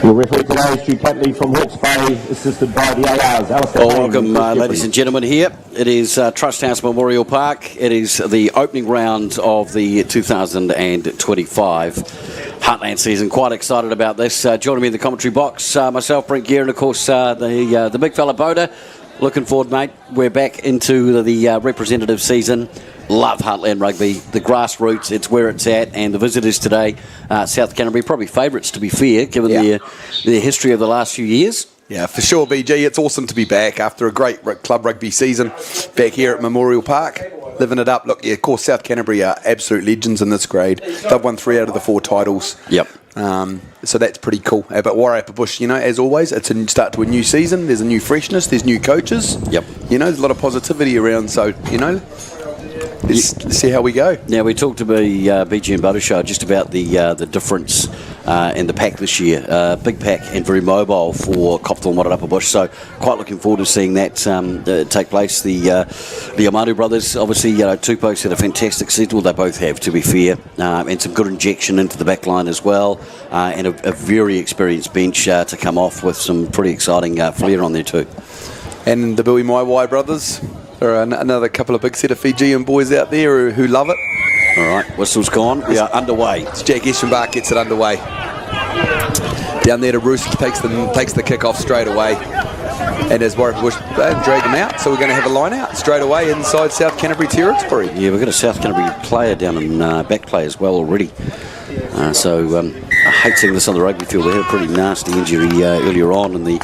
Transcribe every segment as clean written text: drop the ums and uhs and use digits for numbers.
Your referee today is Stu Catebury from Hawke's Bay, assisted by the ARs. Welcome, ladies and gentlemen, here. It is Trust House Memorial Park. It is the opening round of the 2025 Heartland season. Quite excited about this. Joining me in the commentary box, myself, Brent Gear, and of course the big fella Boda. Looking forward, mate. We're back into the representative season. Love Heartland Rugby, the grassroots, it's where it's at, and the visitors today, South Canterbury, probably favourites to be fair, given their history of the last few years. Yeah, for sure, BG. It's awesome to be back after a great club rugby season back here at Memorial Park, living it up. Look, yeah, of course, South Canterbury are absolute legends in this grade. They've won 3 out of the 4 titles. Yep. So that's pretty cool. But Wairarapa Bush, as always, it's a start to a new season. There's a new freshness. There's new coaches. Yep. There's a lot of positivity around. So, let's see how we go. Now, we talked to BG and Butter Show just about the difference in the pack this year. Big pack and very mobile for Copthorne Wairarapa Bush. So quite looking forward to seeing that take place. The Amanu brothers, obviously, Tupou's had a fantastic season. Well, they both have, to be fair, and some good injection into the back line as well, and a very experienced bench to come off with some pretty exciting flair on there too. And the Billy Maiwai brothers. There are another couple of big set of Fijian boys out there who love it. All right, whistle's gone. We are underway. Jack Eschenbach gets it underway. Down there to Roos takes the kick off straight away. And as Wairarapa Bush drag him out, so we're going to have a line out straight away inside South Canterbury territory. Yeah, we've got a South Canterbury player down in back play as well already. So I hate seeing this on the rugby field. They had a pretty nasty injury earlier on in the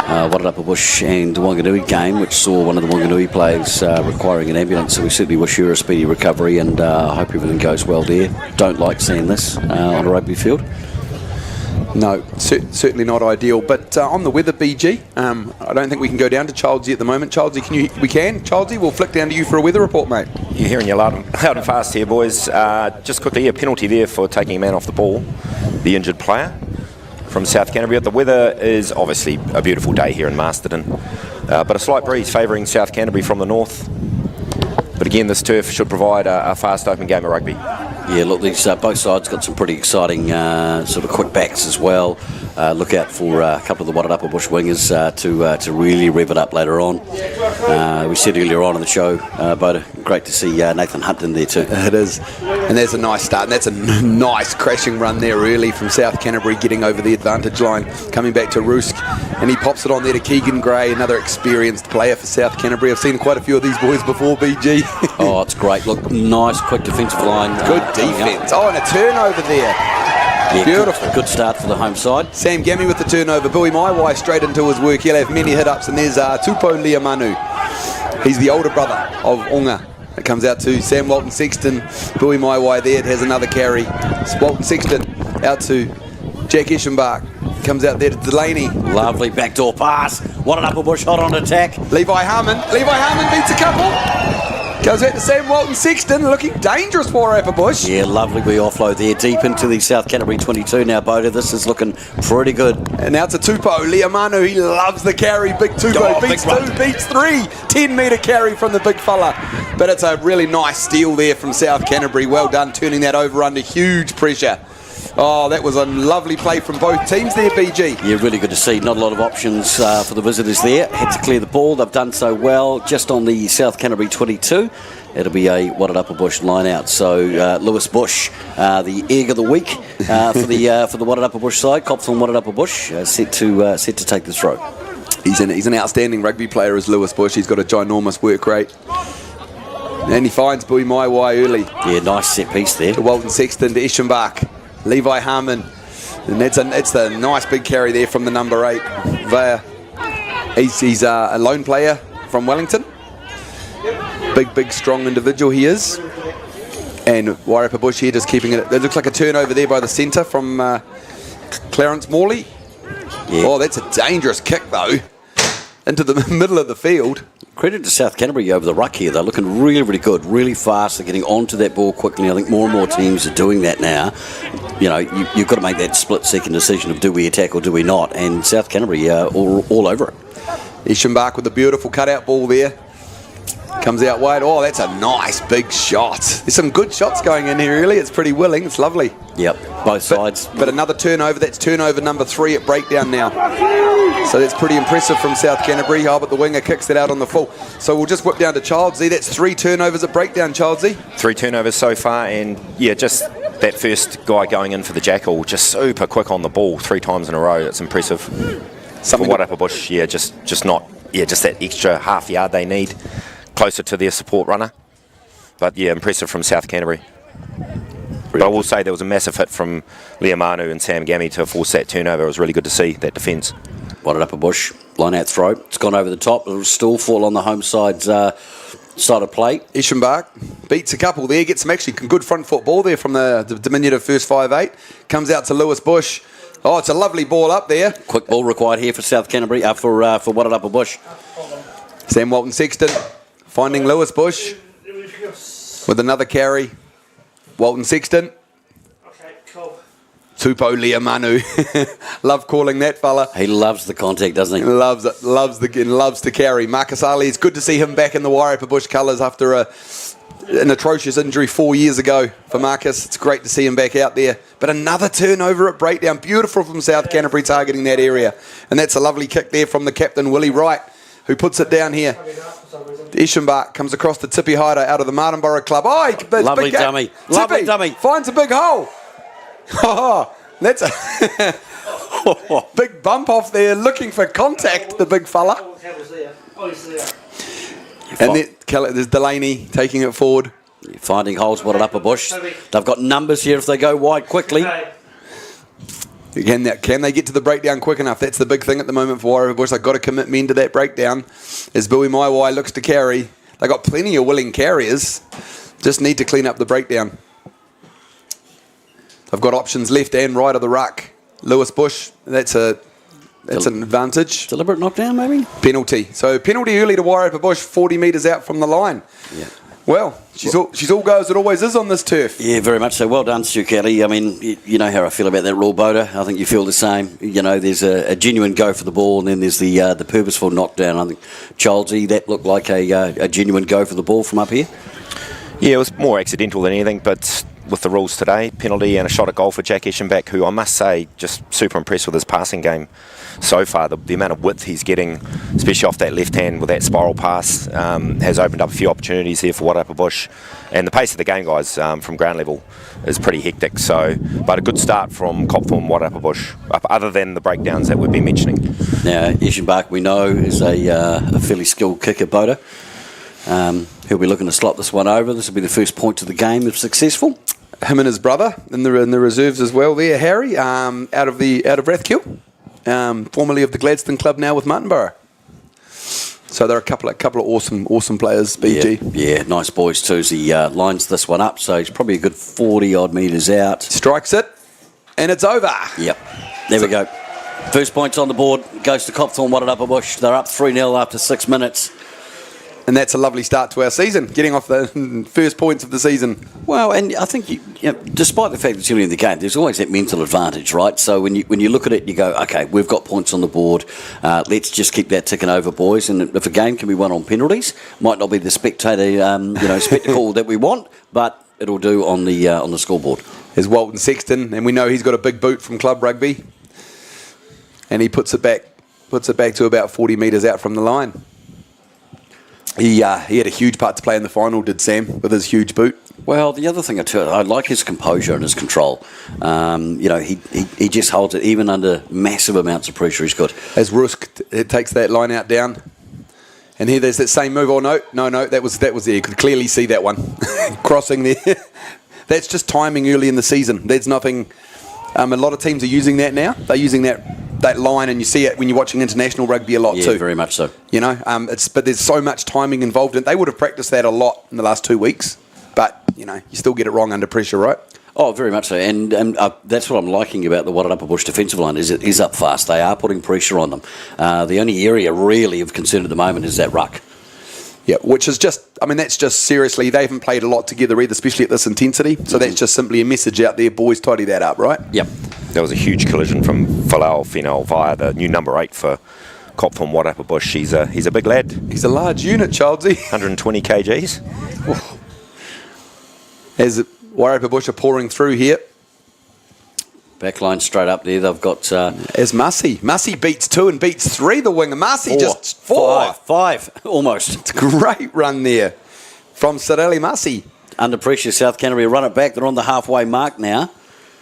Wairarapa Bush and Wanganui game, which saw one of the Wanganui players requiring an ambulance. So we certainly wish her a speedy recovery, and I hope everything goes well there. Don't like seeing this on a rugby field. No, certainly not ideal. But on the weather, BG, I don't think we can go down to Childsy at the moment. Childsy, we can. Childsy, we'll flick down to you for a weather report, mate. You're hearing you loud and fast here, boys. Just quickly, a penalty there for taking a man off the ball, the injured player from South Canterbury. The weather is obviously a beautiful day here in Masterton, but a slight breeze favouring South Canterbury from the north. But again, this turf should provide a fast open game of rugby. Yeah, look, these both sides got some pretty exciting sort of quick backs as well. Look out for a couple of the Wairarapa Bush wingers to really rev it up later on. We said earlier on in the show, Boda, great to see Nathan Hunt in there too. It is. And there's a nice start, and that's a nice crashing run there early from South Canterbury, getting over the advantage line, coming back to Roosk, and he pops it on there to Keegan Gray, another experienced player for South Canterbury. I've seen quite a few of these boys before, BG. Oh, it's great. Look, nice, quick defensive line. Good defence. Oh, and a turnover there. Yeah, beautiful. Good start for the home side. Sam Gammy with the turnover. Billy Maiwai straight into his work. He'll have many hit-ups, and there's Tupou Liamanu. He's the older brother of Onga. It comes out to Sam Walton Sexton. Billy Maiwai there. It has another carry. Walton Sexton out to Jack Eschenbach. Comes out there to Delaney. Lovely backdoor pass. Wairarapa Bush hot on attack. Levi Harmon beats a couple. Goes out to Sam Walton Sexton, looking dangerous for Wairarapa Bush. Yeah, lovely wee offload there, deep into the South Canterbury 22 now, Boda. This is looking pretty good. And now to Tupou Liamanu. He loves the carry. Big Tupou beats 2, beats 3. 10-metre carry from the big fella. But it's a really nice steal there from South Canterbury. Well done, turning that over under huge pressure. Oh, that was a lovely play from both teams there, BG. Yeah, really good to see. Not a lot of options for the visitors there. Had to clear the ball. They've done so well just on the South Canterbury 22. It'll be a Wairarapa Bush line out. So Lewis Bush, the egg of the week for the Wairarapa Bush side. Copthorne Wairarapa Bush set to take the throw. He's an outstanding rugby player as Lewis Bush. He's got a ginormous work rate. And he finds Billy Maiwai early. Yeah, nice set piece there. To Walton Sexton, to Eschenbach. Levi Harmon, and that's the nice big carry there from the number 8. Vaya. He's a lone player from Wellington. Big, strong individual he is. And Wairarapa Bush here just keeping it. It looks like a turnover there by the centre from Clarence Morley. Yeah. Oh, that's a dangerous kick though, into the middle of the field. Credit to South Canterbury over the ruck here. They're looking really, really good, really fast. They're getting onto that ball quickly. I think more and more teams are doing that now. You've got to make that split-second decision of do we attack or do we not. And South Canterbury are all over it. Eschenbach with a beautiful cutout ball there. Comes out wide. Oh, that's a nice big shot. There's some good shots going in here, really. It's pretty willing. It's lovely. Yep, both sides. But another turnover. That's turnover number 3 at breakdown now. So that's pretty impressive from South Canterbury. Oh, but the winger kicks it out on the full. So we'll just whip down to Childsy. That's 3 turnovers at breakdown, Childsy. 3 turnovers so far, and yeah, just that first guy going in for the jackal, just super quick on the ball 3 times in a row. That's impressive. Something for Wairarapa Bush, yeah, just that extra half yard they need, closer to their support runner. But yeah, impressive from South Canterbury. But I will say there was a massive hit from Liamanu and Sam Gammy to force that turnover. It was really good to see that defence. Wairarapa Bush, line out throw. It's gone over the top. It'll still fall on the home side's side of play. Eschenbach beats a couple there, gets some actually good front foot ball there from the diminutive first 5'8". Comes out to Lewis Bush. Oh, it's a lovely ball up there. Quick ball required here for South Canterbury, for Wairarapa Bush. Sam Walton Sexton finding Lewis Bush with another carry. Walton Sexton. Okay, cool. Tupo Liamanu. Love calling that fella. He loves the contact, doesn't he? Loves it. Loves to carry. Marcus Ali, it's good to see him back in the Wairarapa Bush colours after an atrocious injury 4 years ago for Marcus. It's great to see him back out there. But another turnover at breakdown. Beautiful from South Canterbury targeting that area. And that's a lovely kick there from the captain, Willie Wright, who puts it down here. Eschenbach comes across the Tippy Hider out of the Martinborough club. Oh, lovely big dummy. Tippy Lovely dummy. finds a big hole. Oh, that's a big bump off there, looking for contact, the big fella. And there's Delaney taking it forward. Finding holes, Wairarapa Bush. They've got numbers here if they go wide quickly. Can they get to the breakdown quick enough? That's the big thing at the moment for Wairarapa Bush. They've got to commit men to that breakdown. As Billy Maiwai looks to carry, they've got plenty of willing carriers. Just need to clean up the breakdown. They've got options left and right of the ruck. Lewis Bush, that's an advantage. Deliberate knockdown, maybe? Penalty. So penalty early to Wairarapa Bush, 40 metres out from the line. Yeah. Well, she's all go as it always is on this turf. Yeah, very much so. Well done, Stu Kelly. I mean, you know how I feel about that raw boater. I think you feel the same. You know, there's a genuine go for the ball, and then there's the purposeful knockdown. I think Childsy, that looked like a genuine go for the ball from up here. Yeah, it was more accidental than anything, but with the rules today, penalty and a shot at goal for Jack Eschenbach, who I must say, just super impressed with his passing game so far. The amount of width he's getting, especially off that left hand with that spiral pass, has opened up a few opportunities here for Wairarapa Bush. And the pace of the game, guys, from ground level is pretty hectic. So, but a good start from Copthorne, Wairarapa Bush, other than the breakdowns that we've been mentioning. Now, Eschenbach, we know, is a fairly skilled kicker boater. He'll be looking to slot this one over. This will be the first point of the game if successful. Him and his brother in the reserves as well there, Harry, out of Rathkill, formerly of the Gladstone Club, now with Martinborough. So they're a couple of awesome players, BG. Yeah, nice boys too. As he lines this one up, so he's probably a good 40 odd metres out. Strikes it, and it's over. Yep, there we go. First points on the board goes to Copthorne, Wairarapa Bush. They're up 3-0 after 6 minutes. And that's a lovely start to our season, getting off the first points of the season. Well, and I think, despite the fact that it's early in the game, there's always that mental advantage, right? So when you look at it, you go, okay, we've got points on the board. Let's just keep that ticking over, boys. And if a game can be won on penalties, might not be the spectacle that we want, but it'll do on the scoreboard. There's Walton Sexton, and we know he's got a big boot from club rugby, and he puts it back to about 40 metres out from the line. He had a huge part to play in the final, did Sam, with his huge boot. Well, the other thing I like his composure and his control. He just holds it even under massive amounts of pressure. He's good. As Rusk, it takes that line out down. And here there's that same move. Oh, no, that was there. You could clearly see that one crossing there. That's just timing early in the season. There's nothing. A lot of teams are using that now. They're using that line, and you see it when you're watching international rugby a lot too. Yeah, very much so. You know, but there's so much timing involved, and they would have practiced that a lot in the last 2 weeks. But you still get it wrong under pressure, right? Oh, very much so, and that's what I'm liking about the Wairarapa Bush defensive line. Is it is up fast. They are putting pressure on them. The only area really of concern at the moment is that ruck. Yeah, which is that's just seriously, they haven't played a lot together either, especially at this intensity. So that's just simply a message out there, boys, tidy that up, right? Yep. There was a huge collision from Falau Finau via the new number 8 for cop from Wairarapa Bush. He's a big lad. He's a large unit, Childsy. 120 kgs. As Wairarapa Bush are pouring through here. Backline straight up there. They've got... As Massey. Massey beats 2 and beats 3, the winger. Massey just 4. Five, almost. It's a great run there from Sareli Massey. Under pressure, South Canterbury run it back. They're on the halfway mark now.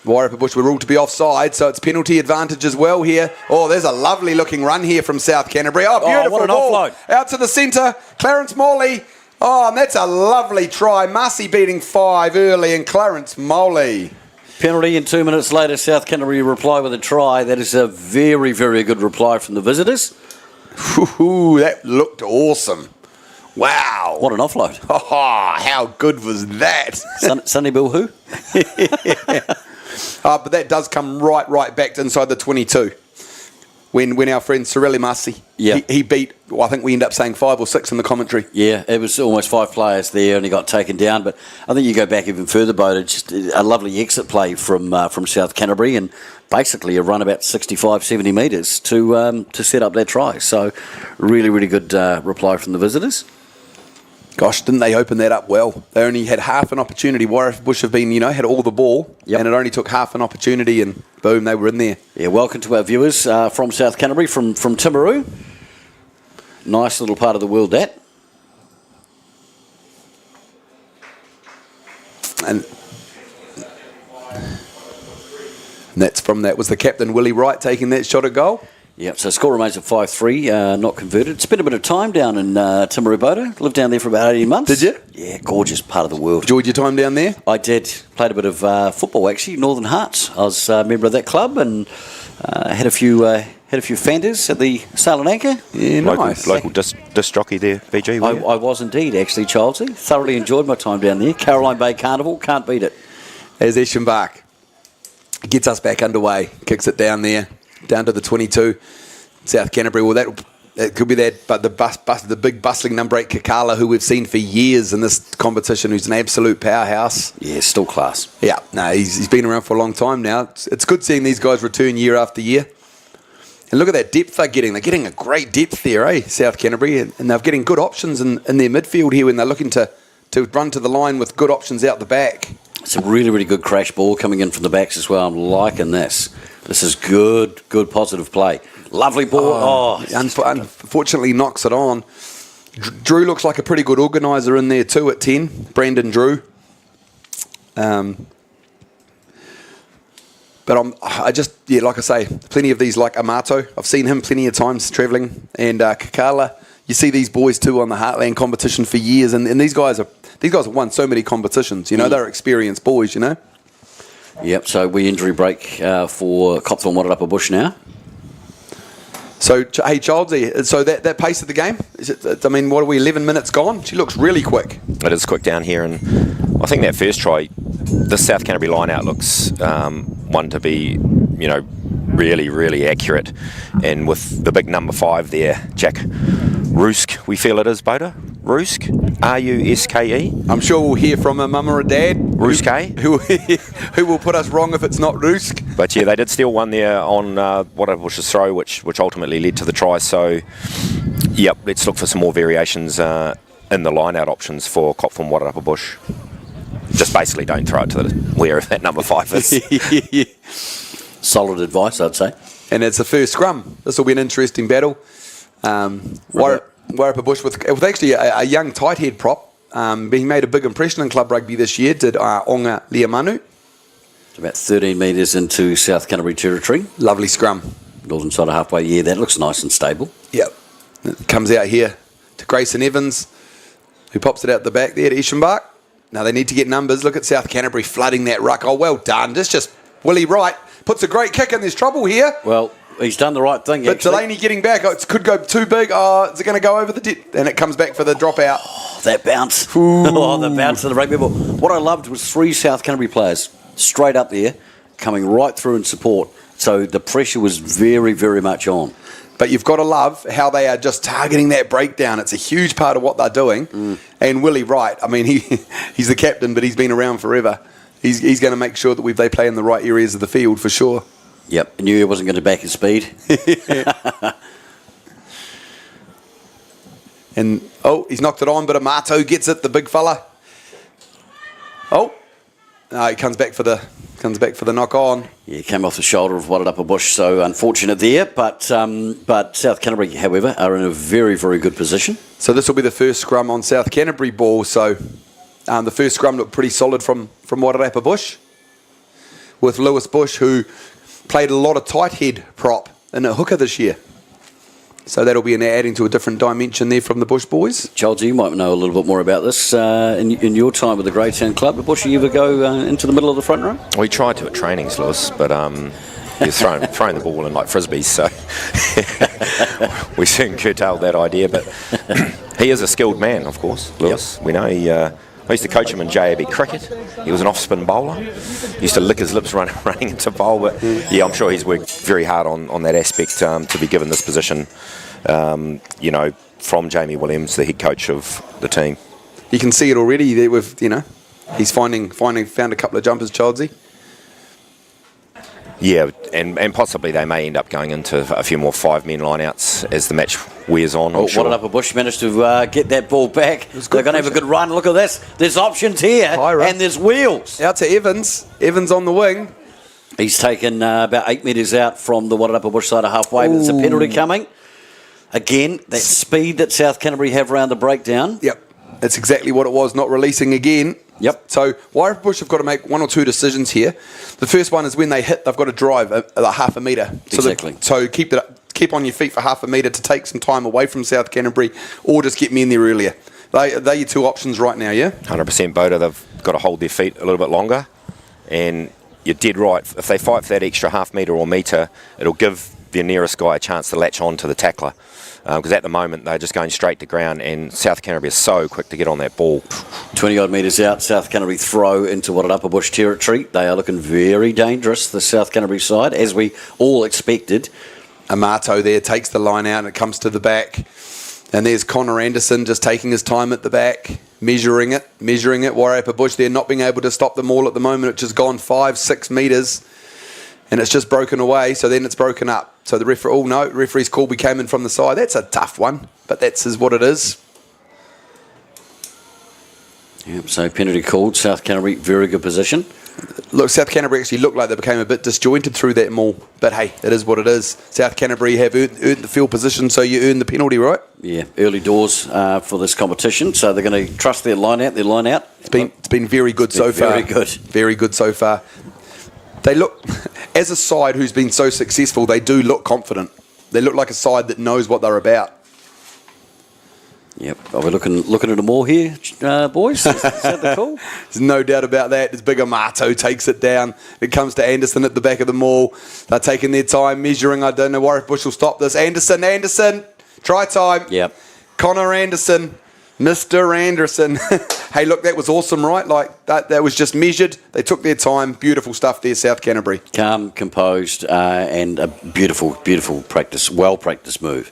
Wairarapa Bush were ruled to be offside, so it's penalty advantage as well here. Oh, there's a lovely looking run here from South Canterbury. Oh, beautiful what an ball. offload. Out to the centre, Clarence Morley. Oh, and that's a lovely try. Massey beating 5 early and Clarence Morley. Penalty, and 2 minutes later, South Canterbury reply with a try. That is a very, very good reply from the visitors. Ooh, that looked awesome. Wow. What an offload. Oh, how good was that? Sonny Bill who? But that does come right back to inside the 22. When our friend Sareli Massey, he beat, well, I think we end up saying 5 or 6 in the commentary. Yeah, it was almost 5 players there and he got taken down. But I think you go back even further, Boda, just a lovely exit play from South Canterbury and basically a run about 65, 70 metres to set up that try. So really, really good reply from the visitors. Gosh, didn't they open that up well? They only had half an opportunity. Wairarapa Bush have been, had all the ball, and it only took half an opportunity, and boom, they were in there. Yeah, welcome to our viewers from South Canterbury, from Timaru. Nice little part of the world, that. And that was the captain, Willie Wright, taking that shot at goal. Yeah, so score remains at 5-3, not converted. Spent a bit of time down in Timaru, Boda. Lived down there for about 18 months. Did you? Yeah, gorgeous part of the world. Enjoyed your time down there? I did. Played a bit of football, actually, Northern Hearts. I was a member of that club and had a few fenders at the Sail and Anchor. Yeah, nice. Local disc jockey there, BG. I was indeed, actually, Childsy. Thoroughly enjoyed my time down there. Caroline Bay Carnival, can't beat it. As Eschenbach gets us back underway, kicks it down there. Down to the 22, South Canterbury. Well, that could be that, but the big bustling number 8 Kakala, who we've seen for years in this competition, who's an absolute powerhouse. Yeah, still class. Yeah, no, he's been around for a long time now. It's good seeing these guys return year after year. And look at that depth they're getting. They're getting a great depth there, South Canterbury, and they're getting good options in their midfield here when they're looking to run to the line with good options out the back. It's a really, really good crash ball coming in from the backs as well. I'm liking this. This is good positive play. Lovely ball. Unfortunately knocks it on. Drew looks like a pretty good organiser in there too at 10. Brandon Drew. But like I say, plenty of these like Amato. I've seen him plenty of times travelling. And Kakala. You see these boys too on the Heartland competition for years. And these guys have won so many competitions. They're experienced boys, Yep, so we injury break for Copthorne Wairarapa Bush now. So, hey, Childsy, so that pace of the game, what are we, 11 minutes gone? She looks really quick. It is quick down here, and I think that first try, the South Canterbury line-out looks one to be, really, really accurate. And with the big number 5 there, Jack Rusk, we feel it is, Boda? Rusk? R-U-S-K-E? I'm sure we'll hear from a mum or a dad. Rusk, who will put us wrong if it's not Rusk. But yeah, they did steal one there on Wairarapa Bush's throw, which ultimately led to the try. So, yep, let's look for some more variations in the line-out options for Copthorne Wairarapa Bush. Just basically don't throw it to where that number 5 is. Solid advice, I'd say. And it's the first scrum. This will be an interesting battle. Wairarapa Bush with actually a young tight head prop. He made a big impression in club rugby this year, did Onga Liamanu. It's about 13 metres into South Canterbury territory. Lovely scrum. Northern side of halfway, yeah, that looks nice and stable. Yep. It comes out here to Grayson Evans, who pops it out the back there to Eschenbach. Now they need to get numbers. Look at South Canterbury flooding that ruck. Oh, well done. Just Willie Wright puts a great kick, and there's trouble here. Well, he's done the right thing, but actually. Delaney getting back. It could go too big. Oh, is it going to go over the dip? And it comes back for the dropout. Oh, that bounce. The bounce of the rugby ball. What I loved was 3 South Canterbury players straight up there, coming right through in support. So the pressure was very, very much on. But you've got to love how they are just targeting that breakdown. It's a huge part of what they're doing. And Willie Wright, he's the captain, but he's been around forever. He's going to make sure that they play in the right areas of the field for sure. Yep, I knew he wasn't going to back his speed. And, he's knocked it on, but Amato gets it, the big fella. He comes back for the knock on. Yeah, came off the shoulder of Wairarapa Bush, so unfortunate there. But South Canterbury, however, are in a very, very good position. So this will be the first scrum on South Canterbury ball. So the first scrum looked pretty solid from Wairarapa Bush, with Lewis Bush, who played a lot of tight head prop in a hooker this year. So that'll be adding to a different dimension there from the Bush boys. Charles, you might know a little bit more about this in your time with the Greytown Club. Did Bush, you ever go into the middle of the front row? We tried to at trainings, Lewis, but you're throwing the ball in like frisbees, so we soon curtailed that idea. But he is a skilled man, of course, Lewis. Yep. We know I used to coach him in JAB cricket. He was an off-spin bowler. He used to lick his lips running into bowl. But yeah, I'm sure he's worked very hard on that aspect to be given this position, from Jamie Williams, the head coach of the team. You can see it already there with, he's found a couple of jumpers, Childsy. Yeah, and possibly they may end up going into a few more 5-men lineouts as the match wears on. Wairarapa Bush managed to get that ball back. They're going to have a good run. Look at this. There's options here, and there's wheels. Out to Evans. Evans on the wing. He's taken about 8 metres out from the Wairarapa Bush side of halfway. There's a penalty coming. Again, that speed that South Canterbury have around the breakdown. Yep, that's exactly what it was, not releasing again. Yep. So Wairarapa Bush have got to make one or two decisions here. The first one is when they hit, they've got to drive a half a metre. Exactly. So keep on your feet for half a metre to take some time away from South Canterbury, or just get me in there earlier. They're your two options right now, yeah? 100% Boda. They've got to hold their feet a little bit longer. And you're dead right. If they fight for that extra half metre or metre, it'll give their nearest guy a chance to latch on to the tackler. Because at the moment, they're just going straight to ground, and South Canterbury is so quick to get on that ball. 20-odd metres out, South Canterbury throw into Wairarapa Bush territory. They are looking very dangerous, the South Canterbury side, as we all expected. Amato there takes the line out and it comes to the back. And there's Connor Anderson just taking his time at the back, measuring it. Wairarapa Bush there not being able to stop them all at the moment, which has gone 5-6 metres. And it's just broken away, so then it's broken up. So the referee's call, we came in from the side. That's a tough one, but that's what it is. Yep, so penalty called. South Canterbury, very good position. Look, South Canterbury actually looked like they became a bit disjointed through that maul. But hey, it is what it is. South Canterbury have earned the field position, so you earn the penalty, right? Yeah, early doors for this competition, so they're going to trust their line out. It's been very good so far. Very good. Very good so far. They look, as a side who's been so successful, they do look confident. They look like a side that knows what they're about. Yep. Are we looking at them all here, boys? Is that the call? There's no doubt about that. As big Amato takes it down. It comes to Anderson at the back of the maul. They're taking their time, measuring. I don't know. Wairarapa Bush will stop this. Anderson. Try time. Yep. Connor Anderson. Mr. Anderson. Hey, look, that was awesome, right? Like, that was just measured. They took their time. Beautiful stuff there, South Canterbury. Calm, composed, and a beautiful practice, well-practiced move.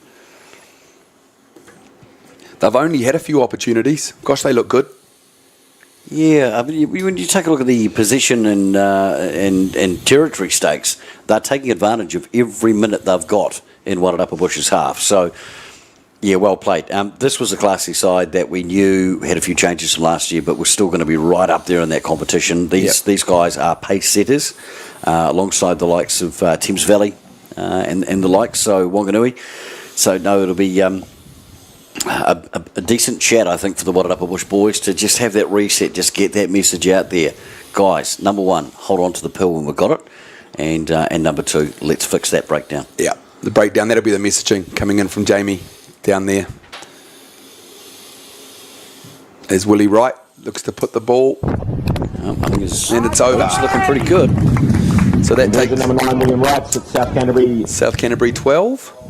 They've only had a few opportunities. Gosh, they look good. Yeah, I mean, when you take a look at the position and territory stakes, they're taking advantage of every minute they've got in Wairarapa Bush's half. So, yeah, well played. This was a classy side that we knew had a few changes from last year, but we're still going to be right up there in that competition. These guys are pace setters, alongside the likes of Thames Valley and the likes, so Wanganui. So, no, it'll be a decent chat, I think, for the Wairarapa Bush boys to just have that reset, just get that message out there. Guys, number one, hold on to the pill when we've got it, and number two, let's fix that breakdown. Yeah, the breakdown, that'll be the messaging coming in from Jamie down there. There's Willie Wright, looks to put the ball, and it's over. It's looking pretty good. So that takes number 9, William Wright, at South Canterbury 12.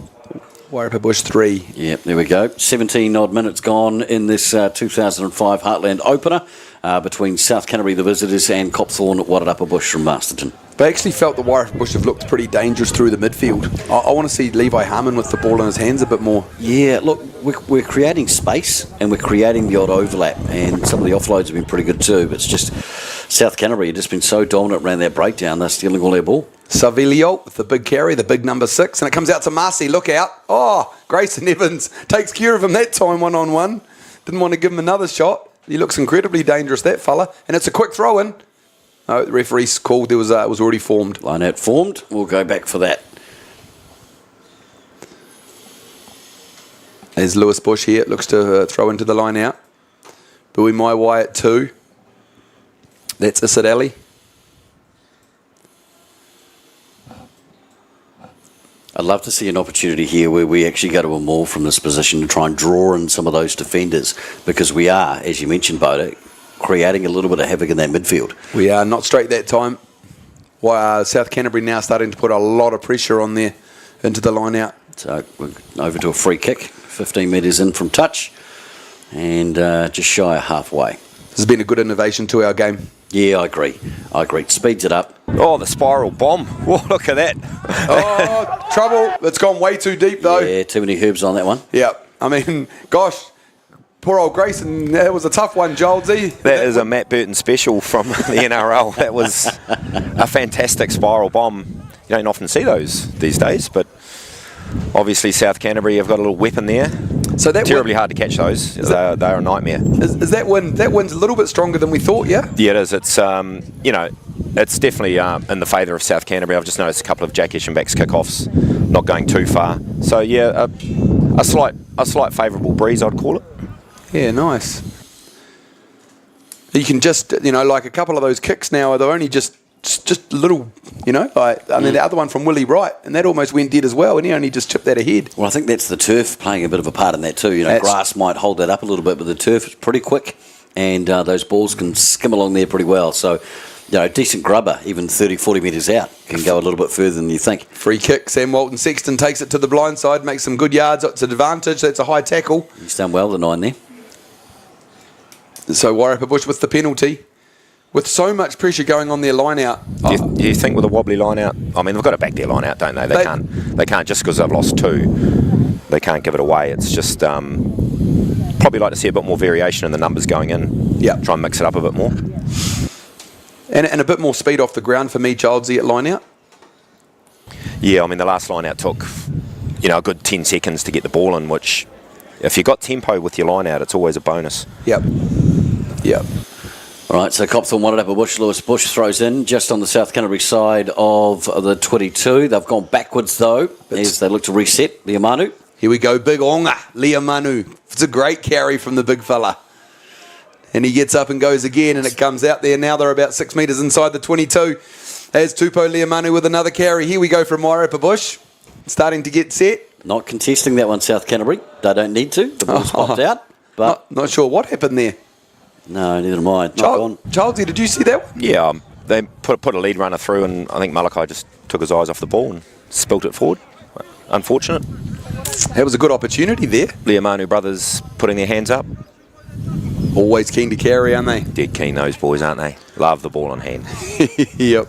Wairarapa Bush 3. Yep, there we go. 17 odd minutes gone in this 2005 Heartland opener between South Canterbury, the visitors, and Copthorne at Wairarapa Bush from Masterton. But I actually felt that Wairarapa Bush have looked pretty dangerous through the midfield. I want to see Levi Harmon with the ball in his hands a bit more. Yeah, look, we're creating space and we're creating the odd overlap, and some of the offloads have been pretty good too. But it's just South Canterbury have just been so dominant around that breakdown. They're stealing all their ball. Savilio with the big carry, the big number 6, and it comes out to Marcy. Look out. Oh, Grayson Evans takes care of him that time one-on-one. Didn't want to give him another shot. He looks incredibly dangerous, that fella. And it's a quick throw-in. No, the referee's called. It was already formed. Line out formed. We'll go back for that. There's Lewis Bush here. Looks to throw into the line out. Bui Mai Wyatt 2. That's Isid Ali. I'd love to see an opportunity here where we actually go to a maul from this position to try and draw in some of those defenders, because we are, as you mentioned, Boda, creating a little bit of havoc in that midfield. We are not straight that time. South Canterbury now starting to put a lot of pressure on there into the line out. So we're over to a free kick, 15 metres in from touch, and just shy of halfway. This has been a good innovation to our game. Yeah, I agree. Speeds it up. Oh, the spiral bomb. Oh, look at that. Oh, trouble. It's gone way too deep, though. Yeah, too many herbs on that one. Yeah. I mean, gosh, poor old Grayson. That was a tough one, Joelzy. That is a Matt Burton special from the NRL. That was a fantastic spiral bomb. You don't often see those these days, but obviously South Canterbury have got a little weapon there. So that terribly hard to catch those. They're a nightmare. Is that wind? That wind's a little bit stronger than we thought. Yeah. Yeah, it is. It's it's definitely in the favour of South Canterbury. I've just noticed a couple of Jack Eschenbach's kickoffs not going too far. So yeah, a slight favourable breeze, I'd call it. Yeah, nice. You can just like a couple of those kicks now. They're only just little, like, I mean, the other one from Willie Wright, and that almost went dead as well, and he only just chipped that ahead. Well, I think that's the turf playing a bit of a part in that too. Grass might hold that up a little bit, but the turf is pretty quick, and those balls can skim along there pretty well. So, a decent grubber, even 30, 40 metres out, can go a little bit further than you think. Free kick, Sam Walton Sexton takes it to the blind side, makes some good yards. It's an advantage. That's a high tackle. He's done well, the 9 there. So Wairarapa Bush with the penalty. With so much pressure going on their line out. Do you think with a wobbly line out? I mean, they've got to back their line out, don't they? They can't just because they've lost 2. They can't give it away. It's just probably like to see a bit more variation in the numbers going in. Yeah. Try and mix it up a bit more. And a bit more speed off the ground for me, Childsy, at line out. Yeah, I mean, the last line out took, a good 10 seconds to get the ball in, which if you've got tempo with your line out, it's always a bonus. Yep. All right, so Copthorne wanted up a Bush. Lewis Bush throws in just on the South Canterbury side of the 22. They've gone backwards, though, as they look to reset Liamanu. Here we go, big onga, Liamanu. It's a great carry from the big fella. And he gets up and goes again, and it comes out there. Now they're about 6 metres inside the 22. There's Tupou Liamanu with another carry. Here we go from Wairarapa Bush. Starting to get set. Not contesting that one, South Canterbury. They don't need to. The ball's popped out. But not sure what happened there. No, neither am I. Childsy, did you see that one? Yeah, they put a lead runner through, and I think Malachi just took his eyes off the ball and spilt it forward. Unfortunate. That was a good opportunity there. Liamanu brothers putting their hands up. Always keen to carry, aren't they? Dead keen, those boys, aren't they? Love the ball on hand. Yep.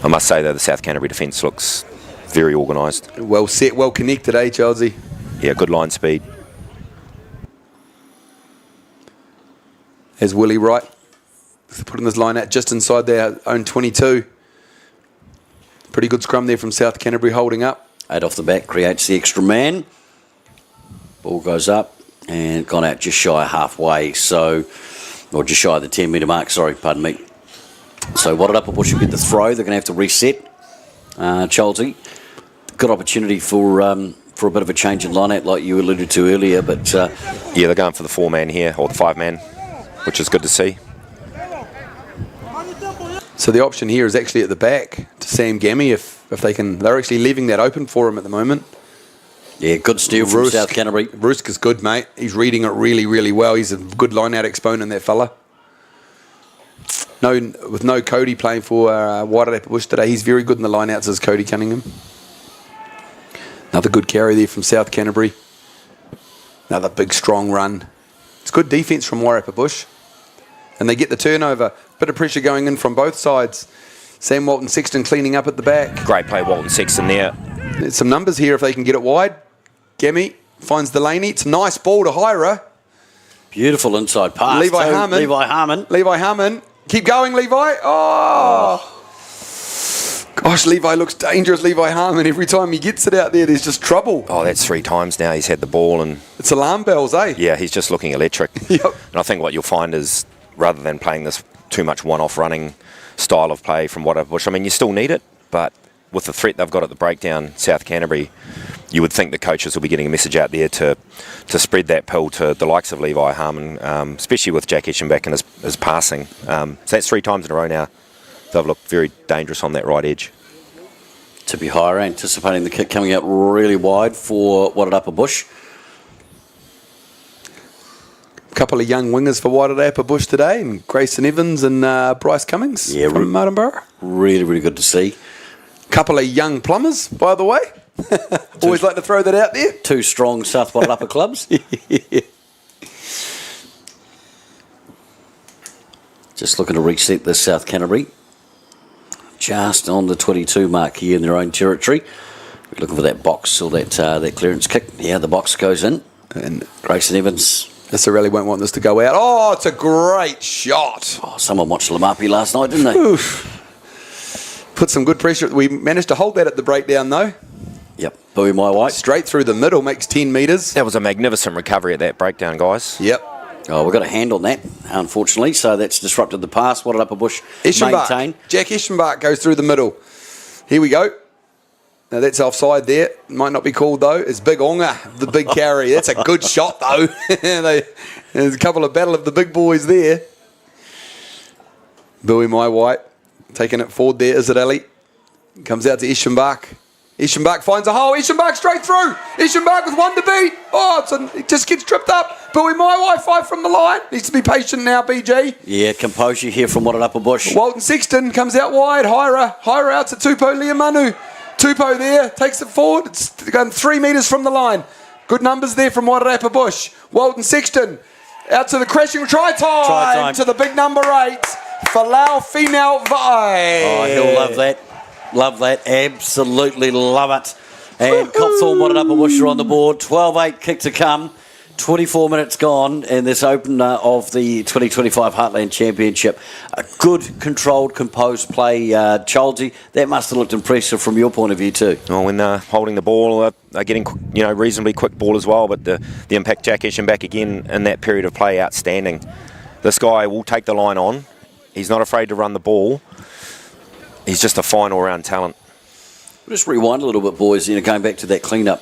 I must say, though, the South Canterbury defence looks very organised. Well set, well connected, Childsy? Yeah, good line speed. As Willie Wright putting this line out just inside their own 22. Pretty good scrum there from South Canterbury holding up. 8 off the back creates the extra man. Ball goes up and gone out just shy of halfway. Or just shy of the 10 metre mark, pardon me. So Wairarapa Bush will get the throw. They're going to have to reset. Chelsea, good opportunity for a bit of a change in line-out like you alluded to earlier. But yeah, they're going for the 4-man here, or the 5-man, which is good to see. So the option here is actually at the back to Sam Gammy if they can. They're actually leaving that open for him at the moment. Yeah, good steal from South Canterbury. Rusk is good, mate. He's reading it really, really well. He's a good line-out exponent, that fella. With no Cody playing for Wairarapa Bush today, he's very good in the line-outs as Cody Cunningham. Another good carry there from South Canterbury. Another big, strong run. It's good defence from Wairarapa Bush. And they get the turnover. Bit of pressure going in from both sides. Sam Walton Sexton cleaning up at the back. Great play, Walton Sexton there. There's some numbers here if they can get it wide. Gemi finds Delaney. It's a nice ball to Hyra. Beautiful inside pass. Levi to Harmon. Levi Harmon. Keep going, Levi. Oh. Gosh, Levi looks dangerous, Levi Harmon. Every time he gets it out there, there's just trouble. Oh, that's 3 times now he's had the ball, and it's alarm bells, eh? Yeah, he's just looking electric. Yep. And I think what you'll find is, rather than playing this too much one-off running style of play from Wairarapa Bush, I mean, you still need it, but with the threat they've got at the breakdown, South Canterbury, you would think the coaches will be getting a message out there to spread that pill to the likes of Levi Harmon, especially with Jack Eschenbach and his passing. So that's 3 times in a row now. They've looked very dangerous on that right edge. To be higher, anticipating the kick coming out really wide for Wairarapa Bush. A couple of young wingers for Wairarapa Bush today, and Grayson Evans and Bryce Cummings from Martinborough. Really, really good to see. Couple of young plumbers, by the way. Always like to throw that out there. 2 strong South Wairarapa clubs. Just looking to reset this South Canterbury. Just on the 22 mark here in their own territory. We're looking for that box or that clearance kick. Yeah, the box goes in. And Grayson Evans. Sorelli won't want this to go out. Oh, it's a great shot. Oh, someone watched Lamapi last night, didn't they? Oof. Put some good pressure. We managed to hold that at the breakdown, though. Yep. Bowie My White. Straight through the middle, makes 10 metres. That was a magnificent recovery at that breakdown, guys. Yep. Oh, we've got a hand on that, unfortunately, so that's disrupted the pass. Wairarapa Bush maintain. Jack Eschenbach goes through the middle. Here we go. Now that's offside there. Might not be called though. It's Big Onga, the big carry. That's a good shot though. There's a couple of battle of the big boys there. Bowie My White taking it forward there. Is it Ali? Comes out to Eschenbach. Eschenbach finds a hole. Eschenbach straight through. Eschenbach with 1 to beat. Oh, it just gets tripped up. Bowie My White 5 from the line. Needs to be patient now, BG. Yeah, composure here from Wairarapa Bush. Walton Sexton comes out wide. Hyra out to Tupou Liamanu. Tupou there, takes it forward. It's going 3 metres from the line. Good numbers there from Wairarapa Bush. Walton Sexton out to the crashing try time. To the big number 8. Falau Female Vi. Oh, he'll love that. Love that. Absolutely love it. And Copthorne Wairarapa Bush are on the board. 12-8 kick to come. 24 minutes gone in this opener of the 2025 Heartland Championship. A good, controlled, composed play, Cholsey. That must have looked impressive from your point of view too. Well, when they're holding the ball, they're getting reasonably quick ball as well. But the impact, Jack Eschenbach again in that period of play, outstanding. This guy will take the line on. He's not afraid to run the ball. He's just a fine all-round talent. We'll just rewind a little bit, boys. Going back to that clean-up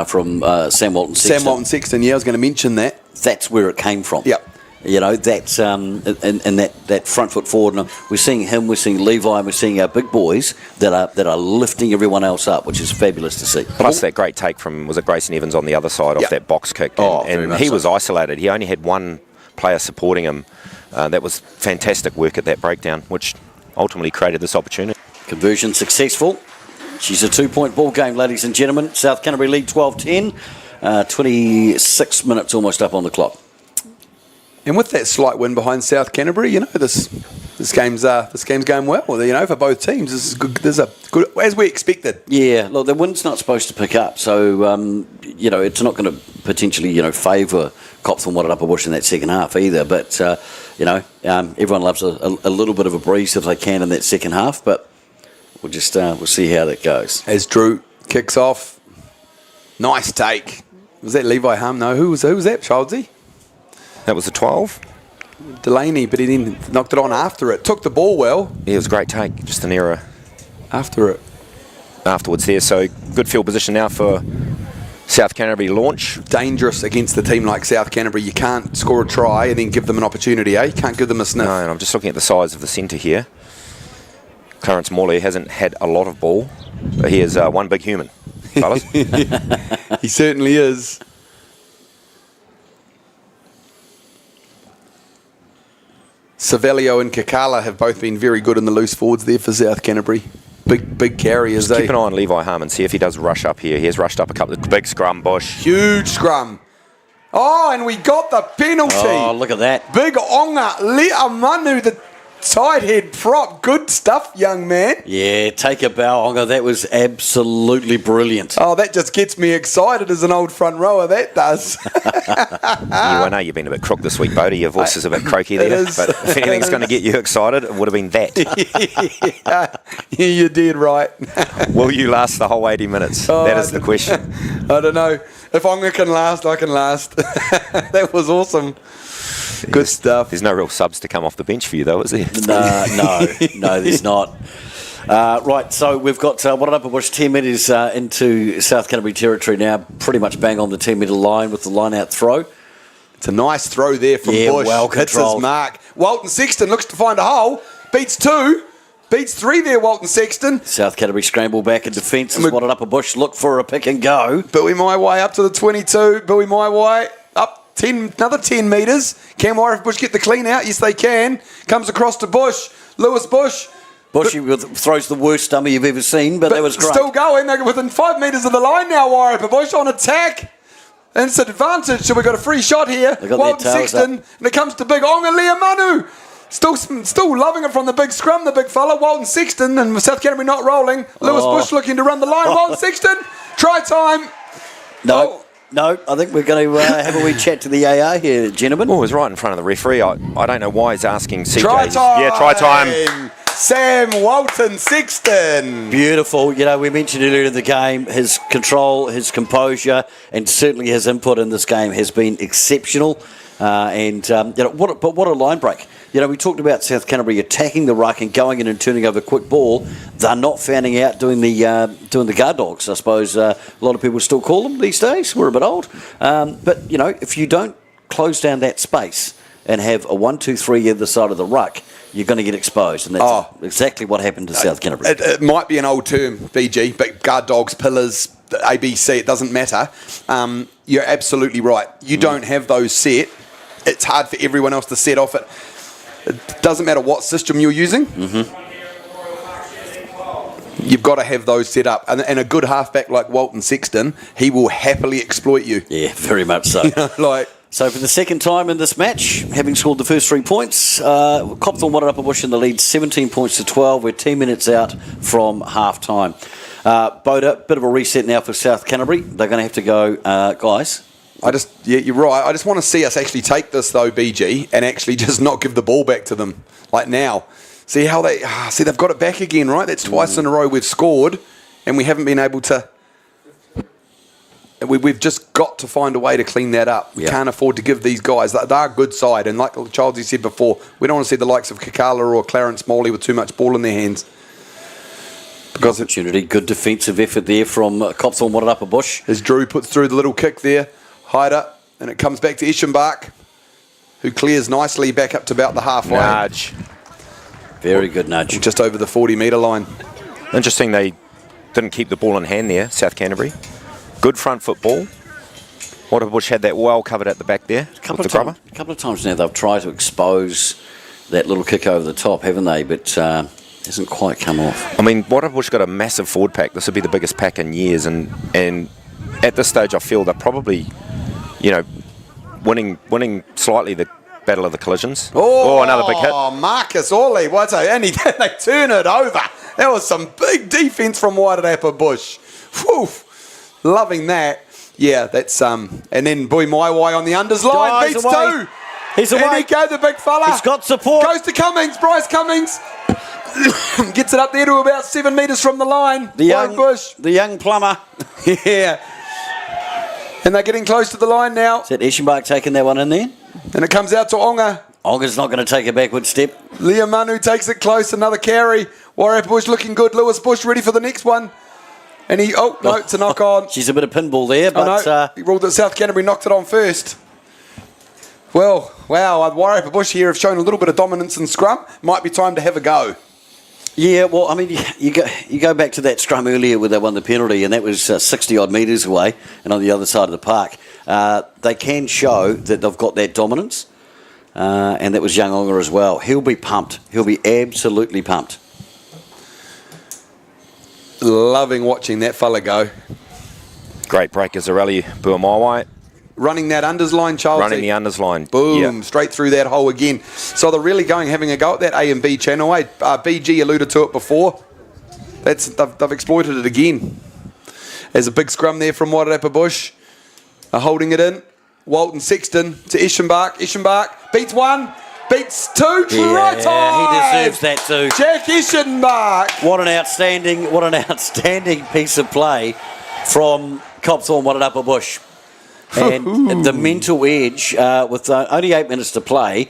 from Sam Walton Sexton. Sam Walton Sexton, yeah, I was going to mention that. That's where it came from. Yep. That's and that front foot forward. And we're seeing him, we're seeing Levi, and we're seeing our big boys that are lifting everyone else up, which is fabulous to see. Plus that great take from, was it Grayson Evans on the other side off that box kick? And he was isolated. He only had one player supporting him. That was fantastic work at that breakdown, which ultimately created this opportunity. Conversion successful. She's a 2-point ball game, ladies and gentlemen. South Canterbury lead 12-10. 26 minutes almost up on the clock. And with that slight win behind South Canterbury, this game's going well. For both teams, this is good. There's a good, as we expected. Yeah, look, the wind's not supposed to pick up, so it's not going to potentially favour Copthorne Wairarapa Bush in that second half either. But everyone loves a little bit of a breeze if they can in that second half. But we'll see how that goes. As Drew kicks off, nice take. Was that Levi Harm? No, who was that? Childsy? That was a 12. Delaney, but he then knocked it on after it. Took the ball well. Yeah, it was a great take. Just an error afterwards there. So good field position now for South Canterbury launch. Dangerous against a team like South Canterbury. You can't score a try and then give them an opportunity, eh? You can't give them a sniff. No, and I'm just looking at the size of the centre here. Clarence Morley hasn't had a lot of ball, but he is one big human, fellas. He certainly is. Savelio and Kakala have both been very good in the loose forwards there for South Canterbury. Big carriers. Just keep an eye on Levi Harmon, see if he does rush up here. He has rushed up a couple of big scrum, Bush. Huge scrum. Oh, and we got the penalty. Oh, look at that. Big Onga Liamanu, the Tight head prop. Good stuff, young man. Yeah, take a bow, Onga. That was absolutely brilliant. Oh, that just gets me excited as an old front rower. That does. I know you've been a bit crook this week, Bodie. Your voice is a bit croaky there. But if anything's going to get you excited, it would have been that. Yeah, you did right. Will you last the whole 80 minutes? That is the question. I don't know. If Onga can last, I can last. That was awesome. Good stuff. There's no real subs to come off the bench for you, though, is there? No, there's not. Right, so we've got Wairarapa Bush 10 metres into South Canterbury territory now, pretty much bang on the 10 metre line with the line-out throw. It's a nice throw there from Bush. Well hits controlled. his mark. Walton Sexton looks to find a hole. Beats 2. Beats 3 there, Walton Sexton. South Canterbury scramble back in defence as Wairarapa Bush look for a pick and go. Billy My Way up to the 22. Billy My Way up 10, another 10 metres. Can Wairarapa Bush get the clean out? Yes, they can. Comes across to Bush. Lewis Bush. Bush throws the worst dummy you've ever seen, but that was great. Still going. They're within 5 metres of the line now, Wairarapa Bush on attack. And it's an advantage, so we've got a free shot here. Walton Sexton. And it comes to big Onga Leomanu. Still loving it from the big scrum, the big fella. Walton Sexton and South Canterbury not rolling. Lewis Bush looking to run the line. Walton Sexton. Try time. No, I think we're going to have a wee chat to the AA here, gentlemen. Oh, it was right in front of the referee. I don't know why he's asking CJ. Try time. Yeah, try time. Sam Walton Sexton. Beautiful. You know, we mentioned earlier in the game, his control, his composure, and certainly his input in this game has been exceptional. What a line break. You know, we talked about South Canterbury attacking the ruck and going in and turning over quick ball. They're not fanning out doing the guard dogs, I suppose a lot of people still call them these days. We're a bit old. But, you know, if you don't close down that space and have a 1-2-3 either side of the ruck, you're going to get exposed. And that's exactly what happened to South Canterbury. It might be an old term, BG, but guard dogs, pillars, ABC, it doesn't matter. You're absolutely right. You don't have those set. It's hard for everyone else to set off it. It doesn't matter what system you're using. Mm-hmm. You've got to have those set up. And a good halfback like Walton Sexton, he will happily exploit you. Yeah, very much so. So for the second time in this match, having scored the first 3 points, Copthorne Wairarapa Bush in the lead, 17 points to 12. We're 10 minutes out from half-time. Boda, bit of a reset now for South Canterbury. They're going to have to go, guys. You're right. I just want to see us actually take this, though, BG, and actually just not give the ball back to them, like now. See how they've got it back again, right? That's twice in a row we've scored, and we haven't been able to. We've just got to find a way to clean that up. We can't afford to give these guys. They're a good side, and like Childsy said before, we don't want to see the likes of Kikala or Clarence Morley with too much ball in their hands. Because opportunity, good defensive effort there from Copthorne Wairarapa Bush. As Drew puts through the little kick there, Hyder, and it comes back to Eschenbach, who clears nicely back up to about the halfway. Nudge. Very good nudge. Just over the 40-metre line. Interesting they didn't keep the ball in hand there, South Canterbury. Good front foot ball. Wairarapa Bush had that well covered at the back there with the grubber. A couple of times now they've tried to expose that little kick over the top, haven't they? But hasn't quite come off. I mean, Wairarapa Bush got a massive forward pack. This would be the biggest pack in years, and at this stage I feel they're probably, you know, winning slightly the battle of the collisions. Another big hit. Oh, Marcus Orley, and they turn it over. That was some big defence from Wairarapa Bush. Whew. Loving that. Yeah, that's and then Boy My Way on the unders line. Beats away. 2. He's away. And he goes, the big fella. He's got support. Goes to Cummings, Bryce Cummings. Gets it up there to about 7 metres from the line. The young plumber. Yeah. And they're getting close to the line now. Is that Eschenbach taking that one in there? And it comes out to Onga. Onga's not going to take a backward step. Liam Manu takes it close. Another carry. Wairarapa Bush looking good. Lewis Bush ready for the next one. And it's a knock on. She's a bit of pinball there, but he ruled that South Canterbury knocked it on first. Well, wow, Wairarapa Bush here have shown a little bit of dominance in scrum. Might be time to have a go. Yeah, well, I mean, you go back to that scrum earlier where they won the penalty, and that was 60-odd metres away and on the other side of the park. They can show that they've got that dominance, and that was young Onga as well. He'll be pumped. He'll be absolutely pumped. Loving watching that fella go. Great break as Zarelli Buamaiwai. running that unders line, Charles. Running the unders line. Boom, Yeah. straight through that hole again. So they're really having a go at that A and B channel. BG alluded to it before. They've exploited it again. There's a big scrum there from Wairarapa Bush. Holding it in. Walton Sexton to Eschenbach. Eschenbach beats one, beats two. Try time! He deserves that too. Jack Eschenbach. What an outstanding piece of play from Copthorne Wairarapa Bush. And the mental edge, with only 8 minutes to play,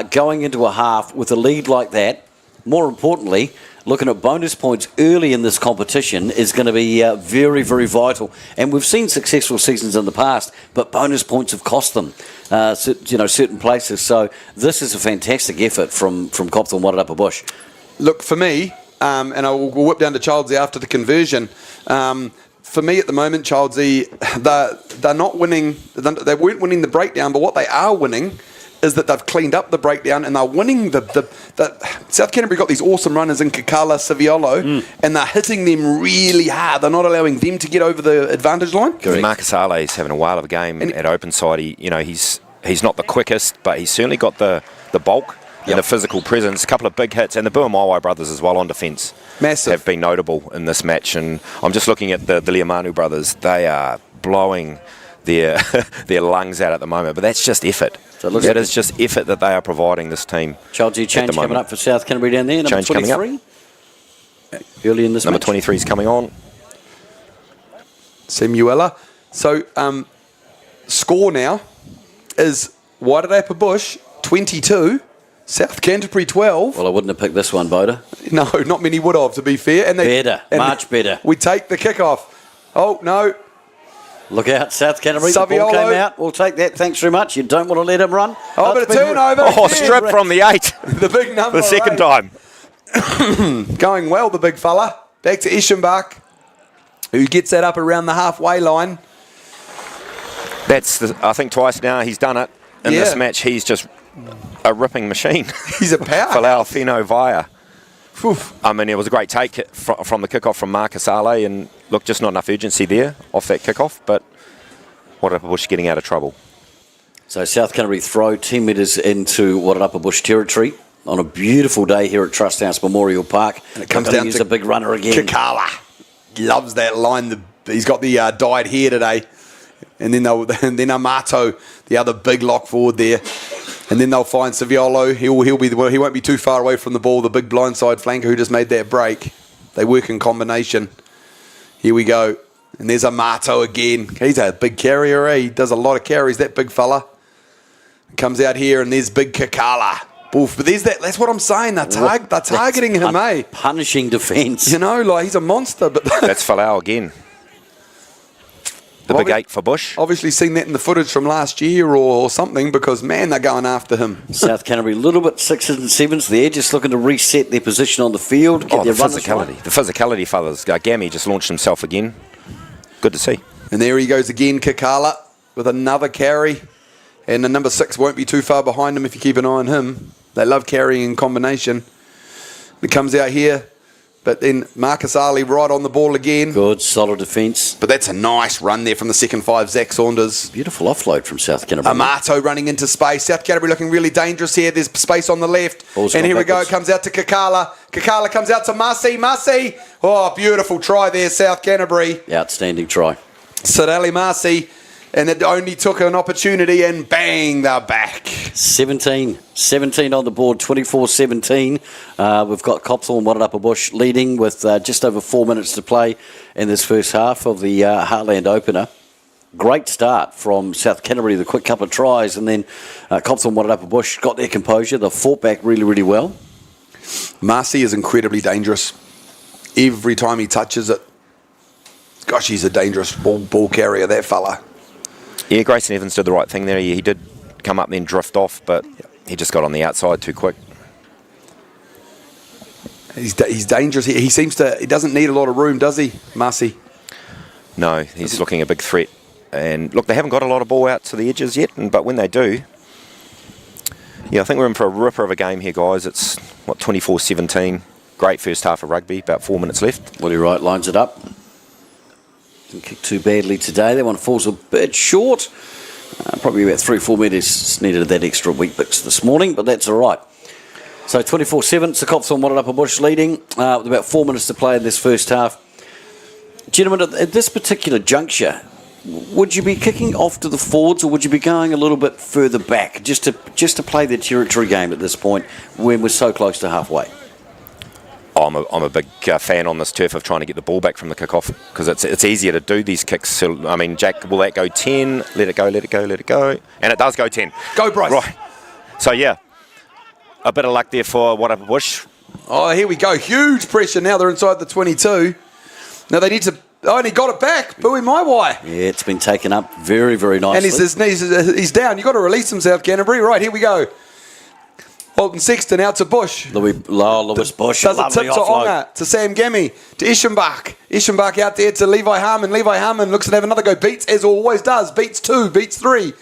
going into a half with a lead like that, more importantly, looking at bonus points early in this competition is going to be very, very vital. And we've seen successful seasons in the past, but bonus points have cost them, certain places. So this is a fantastic effort from Copthorne Wairarapa Bush. Look, for me, and we'll whip down to Childsy after the conversion. For me at the moment, Childsy, they're not winning. They weren't winning the breakdown, but what they are winning is that they've cleaned up the breakdown and they're winning the South Canterbury got these awesome runners in Kakala, Saviolo, and they're hitting them really hard. They're not allowing them to get over the advantage line. Marcus Ale is having a whale of a game at open side. He's not the quickest, but he's certainly got the bulk and the physical presence. A couple of big hits, and the Buamawa brothers as well on defence. Massive. Have been notable in this match. And I'm just looking at the Liamanu brothers. They are blowing their lungs out at the moment, but that's just effort. So that is just effort that they are providing this team. Chelsea change coming up for South Canterbury down there. Number 23. Early in this Number match. 23 is coming on. Samuela. So, score now is Wairarapa Bush 22, South Canterbury 12. Well, I wouldn't have picked this one, Boda. No, not many would have, to be fair. And much better. We take the kickoff. Oh, no. Look out, South Canterbury. Saviolo. The ball came out. We'll take that. Thanks very much. You don't want to let him run. Oh, but a turnover. Oh, strip from the 8. The big number. The second time. Going well, the big fella. Back to Eschenbach, who gets that up around the halfway line. I think twice now he's done it. In this match, he's just a ripping machine. He's a power. Falau Fino Vaya. I mean, it was a great take from the kickoff from Marcus Ale, and look, just not enough urgency there off that kickoff, but Wairarapa Bush getting out of trouble. So South Canterbury throw 10 metres into Wairarapa Bush territory on a beautiful day here at Trust House Memorial Park. And it comes down to a big runner again. Kakala. Loves that line. He's got the dyed hair today. And then Amato, the other big lock forward there. And then they'll find Saviolo. He won't be too far away from the ball. The big blindside flanker who just made that break. They work in combination. Here we go. And there's Amato again. He's a big carrier. He does a lot of carries, that big fella. Comes out here and there's big Kakala. Oof, but there's that's what I'm saying. They're targeting him, eh? Punishing defence. You know, like he's a monster. But that's Falau again. The big 8 for Bush. Obviously seen that in the footage from last year or something, because, man, they're going after him. South Canterbury a little bit 6s and 7s there, just looking to reset their position on the field. Get their physicality. Right. The physicality, fellas. Gammy just launched himself again. Good to see. And there he goes again, Kakala, with another carry. And the number 6 won't be too far behind him if you keep an eye on him. They love carrying in combination. He comes out here. But then Marcus Ali right on the ball again. Good, solid defence. But that's a nice run there from the second 5, Zach Saunders. Beautiful offload from South Canterbury. Amato running into space. South Canterbury looking really dangerous here. There's space on the left. Ball's and here backwards. we go. It comes out to Kakala. Kakala comes out to Masi. Masi. Oh, beautiful try there, South Canterbury. Outstanding try. Sadali Masi. And it only took an opportunity and bang, they're back. 17 on the board, 24-17. We've got Copthorne Wairarapa Bush leading with just over 4 minutes to play in this first half of the Heartland opener. Great start from South Canterbury, the quick couple of tries, and then Copthorne Wairarapa Bush got their composure. They fought back really, really well. Marcy is incredibly dangerous. Every time he touches it, gosh, he's a dangerous ball carrier, that fella. Yeah, Grayson Evans did the right thing there. He did come up and then drift off, but he just got on the outside too quick. He's dangerous. He seems to. He doesn't need a lot of room, does he, Marcy? No, he's looking a big threat. And look, they haven't got a lot of ball out to the edges yet, but when they do, I think we're in for a ripper of a game here, guys. It's 24-17. Great first half of rugby. About 4 minutes left. Willie Wright lines it up. Didn't kick too badly today. That one falls a bit short. Probably about 3-4 metres needed of that extra wheat bix this morning, but that's all right. So 24-7, it's the Cops on Wairarapa Bush leading with about 4 minutes to play in this first half. Gentlemen, at this particular juncture, would you be kicking off to the forwards, or would you be going a little bit further back just to play the territory game at this point when we're so close to halfway? I'm a big fan on this turf of trying to get the ball back from the kick-off, because it's easier to do these kicks. So, I mean, Jack, will that go 10? Let it go, let it go, let it go. And it does go 10. Go, Bryce. Right. So, yeah, a bit of luck there for Wairarapa Bush. Oh, here we go. Huge pressure. Now they're inside the 22. Now they need to... Oh, and he got it back. Booey my why. Yeah, it's been taken up very, very nicely. And he's down. You've got to release him, South Canterbury. Right, here we go. Walton Sexton out to Bush. Lewis Bush. Does a lovely tip to offload. Onga, to Sam Gammy, to Ischenbach. Ischenbach out there to Levi Harmon. Levi Harmon looks to have another go. Beats, as always does. Beats 2, beats 3.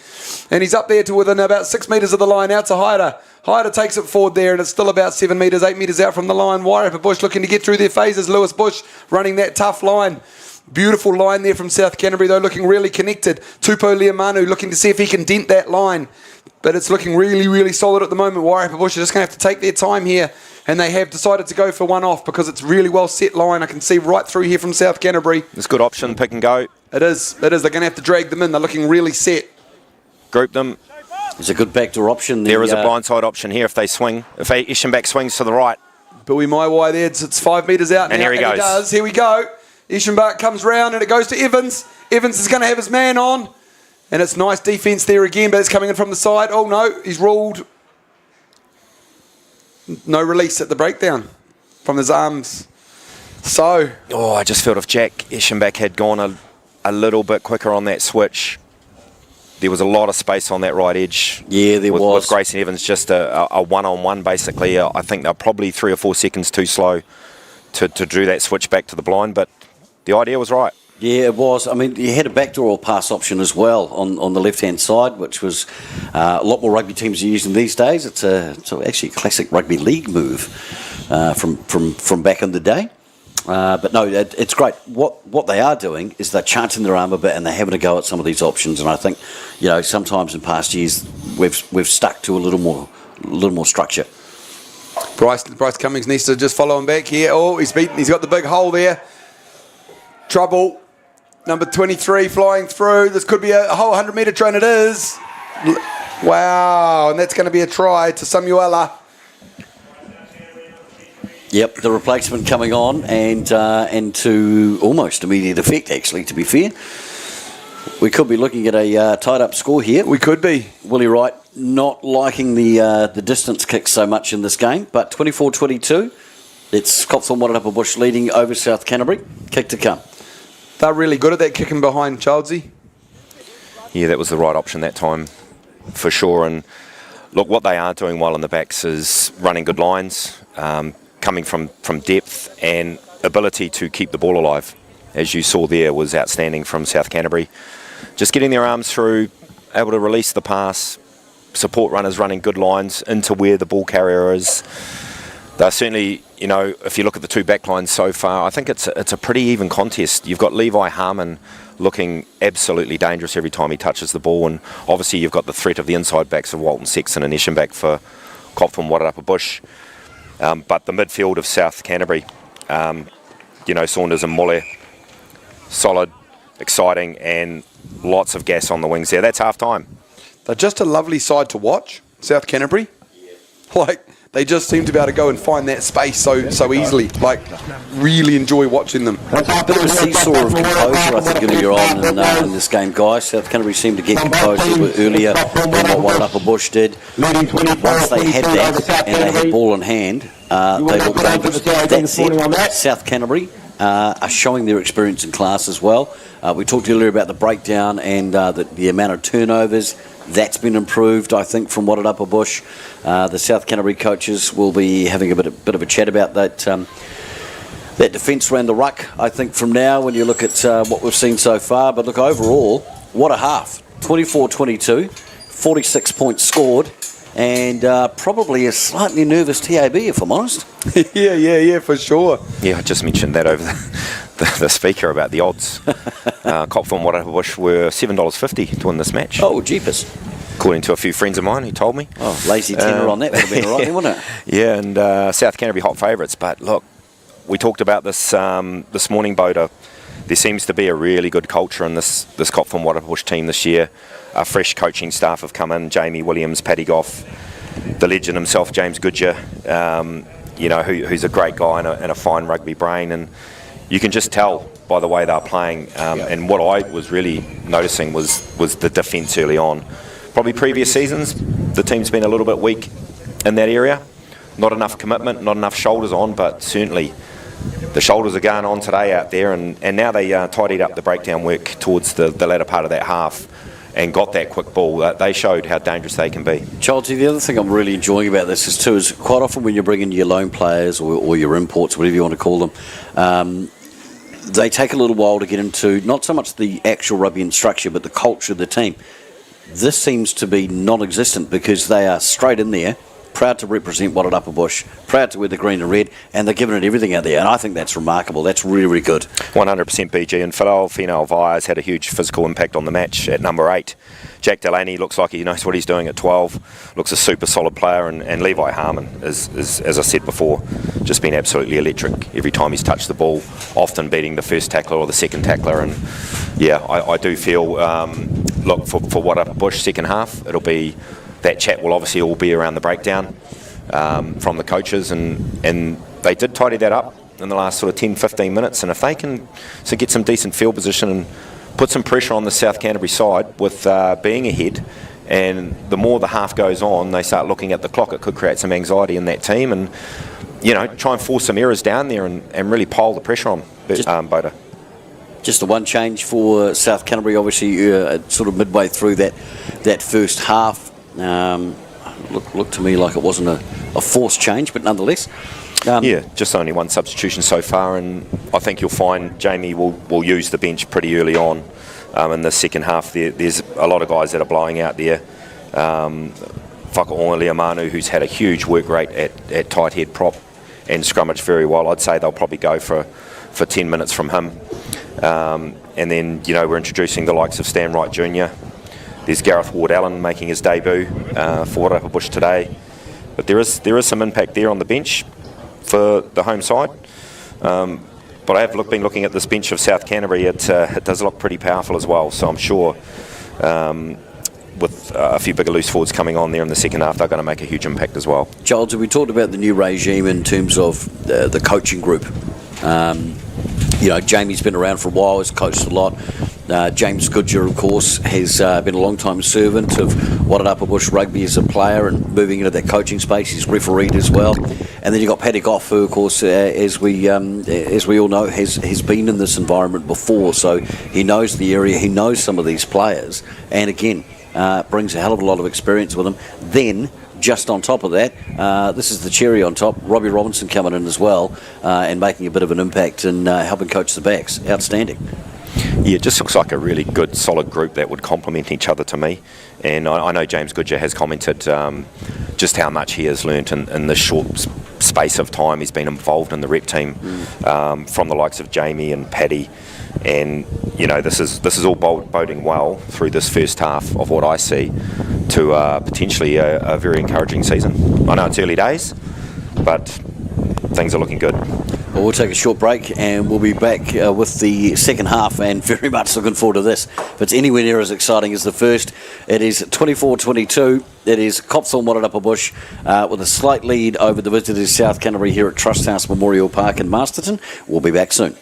And he's up there to within about 6 metres of the line, out to Hyder. Hyder takes it forward there, and it's still about 7 metres, 8 metres out from the line. Wairarapa Bush looking to get through their phases. Lewis Bush running that tough line. Beautiful line there from South Canterbury, though, looking really connected. Tupou Leomanu looking to see if he can dent that line. But it's looking really, really solid at the moment. Wairarapa Bush are just going to have to take their time here. And they have decided to go for one off because it's really well set line. I can see right through here from South Canterbury. It's a good option, pick and go. It is. They're going to have to drag them in. They're looking really set. Group them. It's a good backdoor option. There is a blindside option here if they swing. If Ischenbach swings to the right. Booey my why there. It's 5 metres out now. And here he goes. He does. Here we go. Ischenbach comes round and it goes to Evans. Evans is going to have his man on. And it's nice defence there again, but it's coming in from the side. Oh no, he's ruled. No release at the breakdown from his arms. So. Oh, I just felt if Jack Ischenbach had gone a little bit quicker on that switch, there was a lot of space on that right edge. Yeah, there was. With Grayson Evans just a one-on-one basically. I think they're probably 3 or 4 seconds too slow to do that switch back to the blind, but the idea was right. Yeah, it was. I mean, you had a backdoor or pass option as well on the left-hand side, which was a lot more rugby teams are using these days. It's actually a classic rugby league move from back in the day. But no, it's great. What they are doing is they're chancing their arm a bit and they're having a go at some of these options. And I think, sometimes in past years we've stuck to a little more structure. Bryce Cummings needs to just follow him back here. Oh, he's beaten. He's got the big hole there. Trouble. Number 23 flying through. This could be a whole 100-metre train. It is. Wow. And that's going to be a try to Samuela. Yep, the replacement coming on and to almost immediate effect, actually, to be fair. We could be looking at a tied-up score here. We could be. Willie Wright not liking the distance kicks so much in this game, but 24-22. It's Cops on Wairarapa Bush leading over South Canterbury. Kick to come. They're really good at that kicking behind, Childsy. Yeah, that was the right option that time, for sure. And look, what they are doing well in the backs is running good lines, coming from depth, and ability to keep the ball alive. As you saw there, was outstanding from South Canterbury. Just getting their arms through, able to release the pass, support runners running good lines into where the ball carrier is. They're certainly, if you look at the two back lines so far, I think it's a pretty even contest. You've got Levi Harmon looking absolutely dangerous every time he touches the ball, and obviously you've got the threat of the inside backs of Walton Sexton and Ischenbach for Cops on Wairarapa Bush. But the midfield of South Canterbury, Saunders and Muller, solid, exciting, and lots of gas on the wings there. That's half time. They're just a lovely side to watch, South Canterbury. They just seem to be able to go and find that space so easily. Really enjoy watching them. A bit of a seesaw of composure, I think, earlier on in this game, guys. South Canterbury seemed to get composed a little bit earlier than what Wairarapa Bush did. Once they had that and they had ball in hand, they looked dangerous. That said, South Canterbury are showing their experience in class as well. We talked earlier about the breakdown and the amount of turnovers. That's been improved, I think, from Wairarapa Bush. The South Canterbury coaches will be having a bit of a chat about that defence around the ruck, I think, from now when you look at what we've seen so far. But look, overall, what a half. 24-22, 46 points scored, and probably a slightly nervous TAB, if I'm honest. Yeah, for sure. Yeah, I just mentioned that over the speaker about the odds. Copthorne Wairarapa Bush were $7.50 to win this match. Oh, jeepers. According to a few friends of mine who told me. Oh, lazy tenner on that would have been all right, then, wouldn't it? Yeah, and South Canterbury hot favourites. But look, we talked about this this morning, Boda. There seems to be a really good culture in this Copthorne Wairarapa Bush team this year. A fresh coaching staff have come in. Jamie Williams, Paddy Goff, the legend himself, James Goodyear, who's a great guy and a fine rugby brain. And you can just tell by the way they're playing. And what I was really noticing was the defence early on. Probably previous seasons, the team's been a little bit weak in that area. Not enough commitment, not enough shoulders on, but certainly the shoulders are going on today out there. And now they tidied up the breakdown work towards the latter part of that half and got that quick ball. They showed how dangerous they can be. Childsy, the other thing I'm really enjoying about this is quite often when you bring in your loan players or your imports, whatever you want to call them, they take a little while to get into not so much the actual rugby and structure, but the culture of the team. This seems to be non-existent because they are straight in there, proud to represent Wairarapa Bush, proud to wear the green and red, and they're giving it everything out there. And I think that's remarkable. That's really, really good. 100% BG. And Finau Vires had a huge physical impact on the match at number 8. Jack Delaney looks like he knows what he's doing at 12. Looks a super solid player. And Levi Harmon is, as I said before, just been absolutely electric every time he's touched the ball, often beating the first tackler or the second tackler. And yeah, I do feel, look, for Wairarapa Bush second half, it'll be, that chat will obviously all be around the breakdown from the coaches. And they did tidy that up in the last sort of 10-15 minutes. And if they can get some decent field position and put some pressure on the South Canterbury side with being ahead, and the more the half goes on, they start looking at the clock, it could create some anxiety in that team and, try and force some errors down there and really pile the pressure on Boda. Just the one change for South Canterbury, obviously sort of midway through that first half. Looked to me like it wasn't a forced change, but nonetheless. Just only one substitution so far, and I think you'll find Jamie will use the bench pretty early on in the second half. There's a lot of guys that are blowing out there. Whakaonga Leomanu, who's had a huge work rate at tight head prop and scrummaged very well. I'd say they'll probably go for 10 minutes from him. And then, we're introducing the likes of Stan Wright Jr. There's Gareth Ward-Allen making his debut for Wairarapa Bush today. But there is some impact there on the bench for the home side. But I have been looking at this bench of South Canterbury. It does look pretty powerful as well. So I'm sure with a few bigger loose forwards coming on there in the second half, they're going to make a huge impact as well. Giles, we talked about the new regime in terms of the coaching group. Jamie's been around for a while, has coached a lot. James Goodyear, of course, has been a long-time servant of Wairarapa Bush Rugby as a player and moving into that coaching space. He's refereed as well. And then you've got Paddy Goff, who, of course, as we all know, has been in this environment before. So he knows the area, he knows some of these players. And again, brings a hell of a lot of experience with him. Then, just on top of that, this is the cherry on top, Robbie Robinson coming in as well and making a bit of an impact and helping coach the backs. Outstanding. Yeah, it just looks like a really good, solid group that would complement each other to me. And I know James Goodyear has commented just how much he has learnt in this short space of time he's been involved in the rep team from the likes of Jamie and Paddy. And, this is all boding well through this first half of what I see to potentially a very encouraging season. I know it's early days, but things are looking good. Well, we'll take a short break and we'll be back with the second half, and very much looking forward to this. If it's anywhere near as exciting as the first, it is 24-22. It is Copthorne Wairarapa Bush with a slight lead over the visitors South Canterbury here at Trust House Memorial Park in Masterton. We'll be back soon.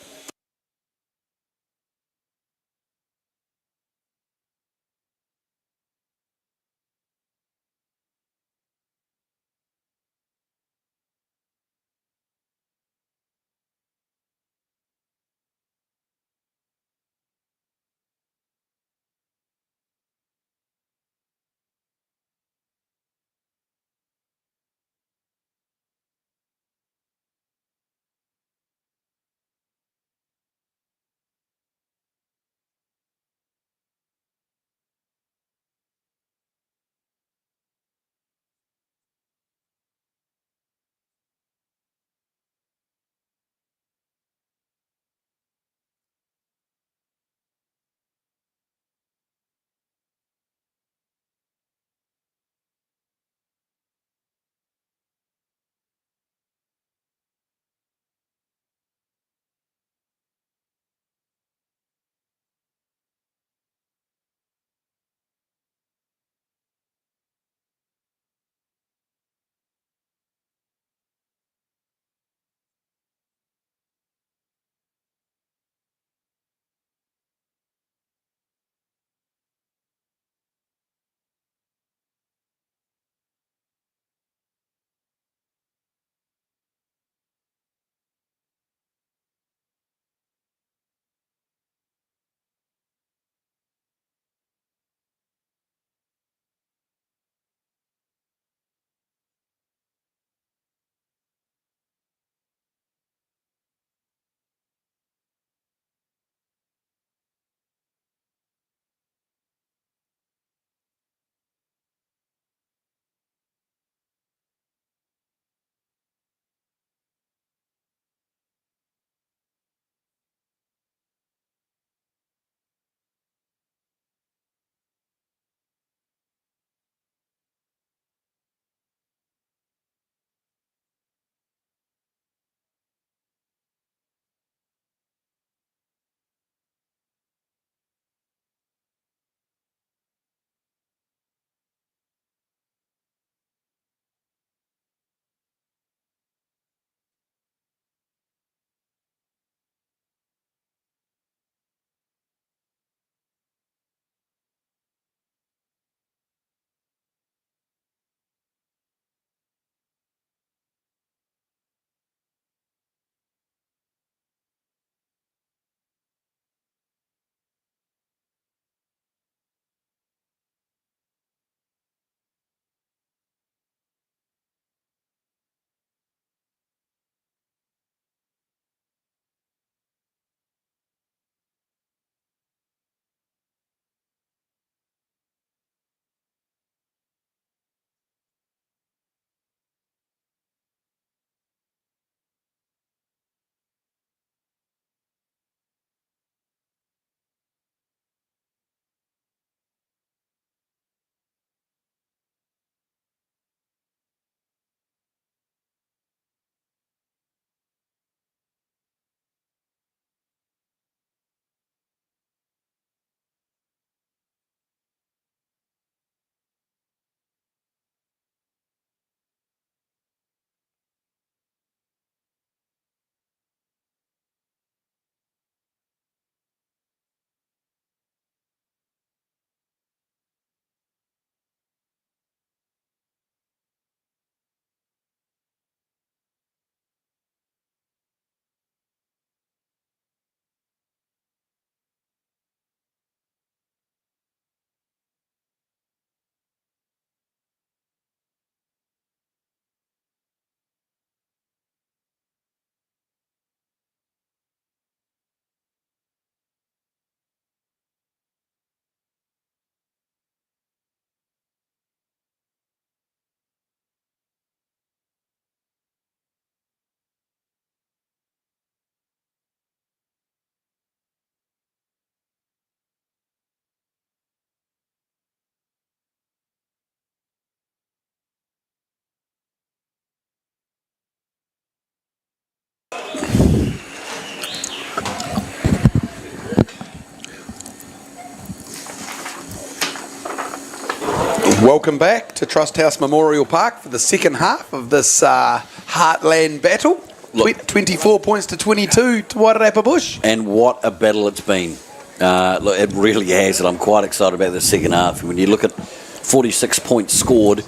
Welcome back to Trust House Memorial Park for the second half of this Heartland battle. Look. 24 points to 22 to Wairarapa Bush. And what a battle it's been. Look, it really has, and I'm quite excited about the second half. When you look at 46 points scored,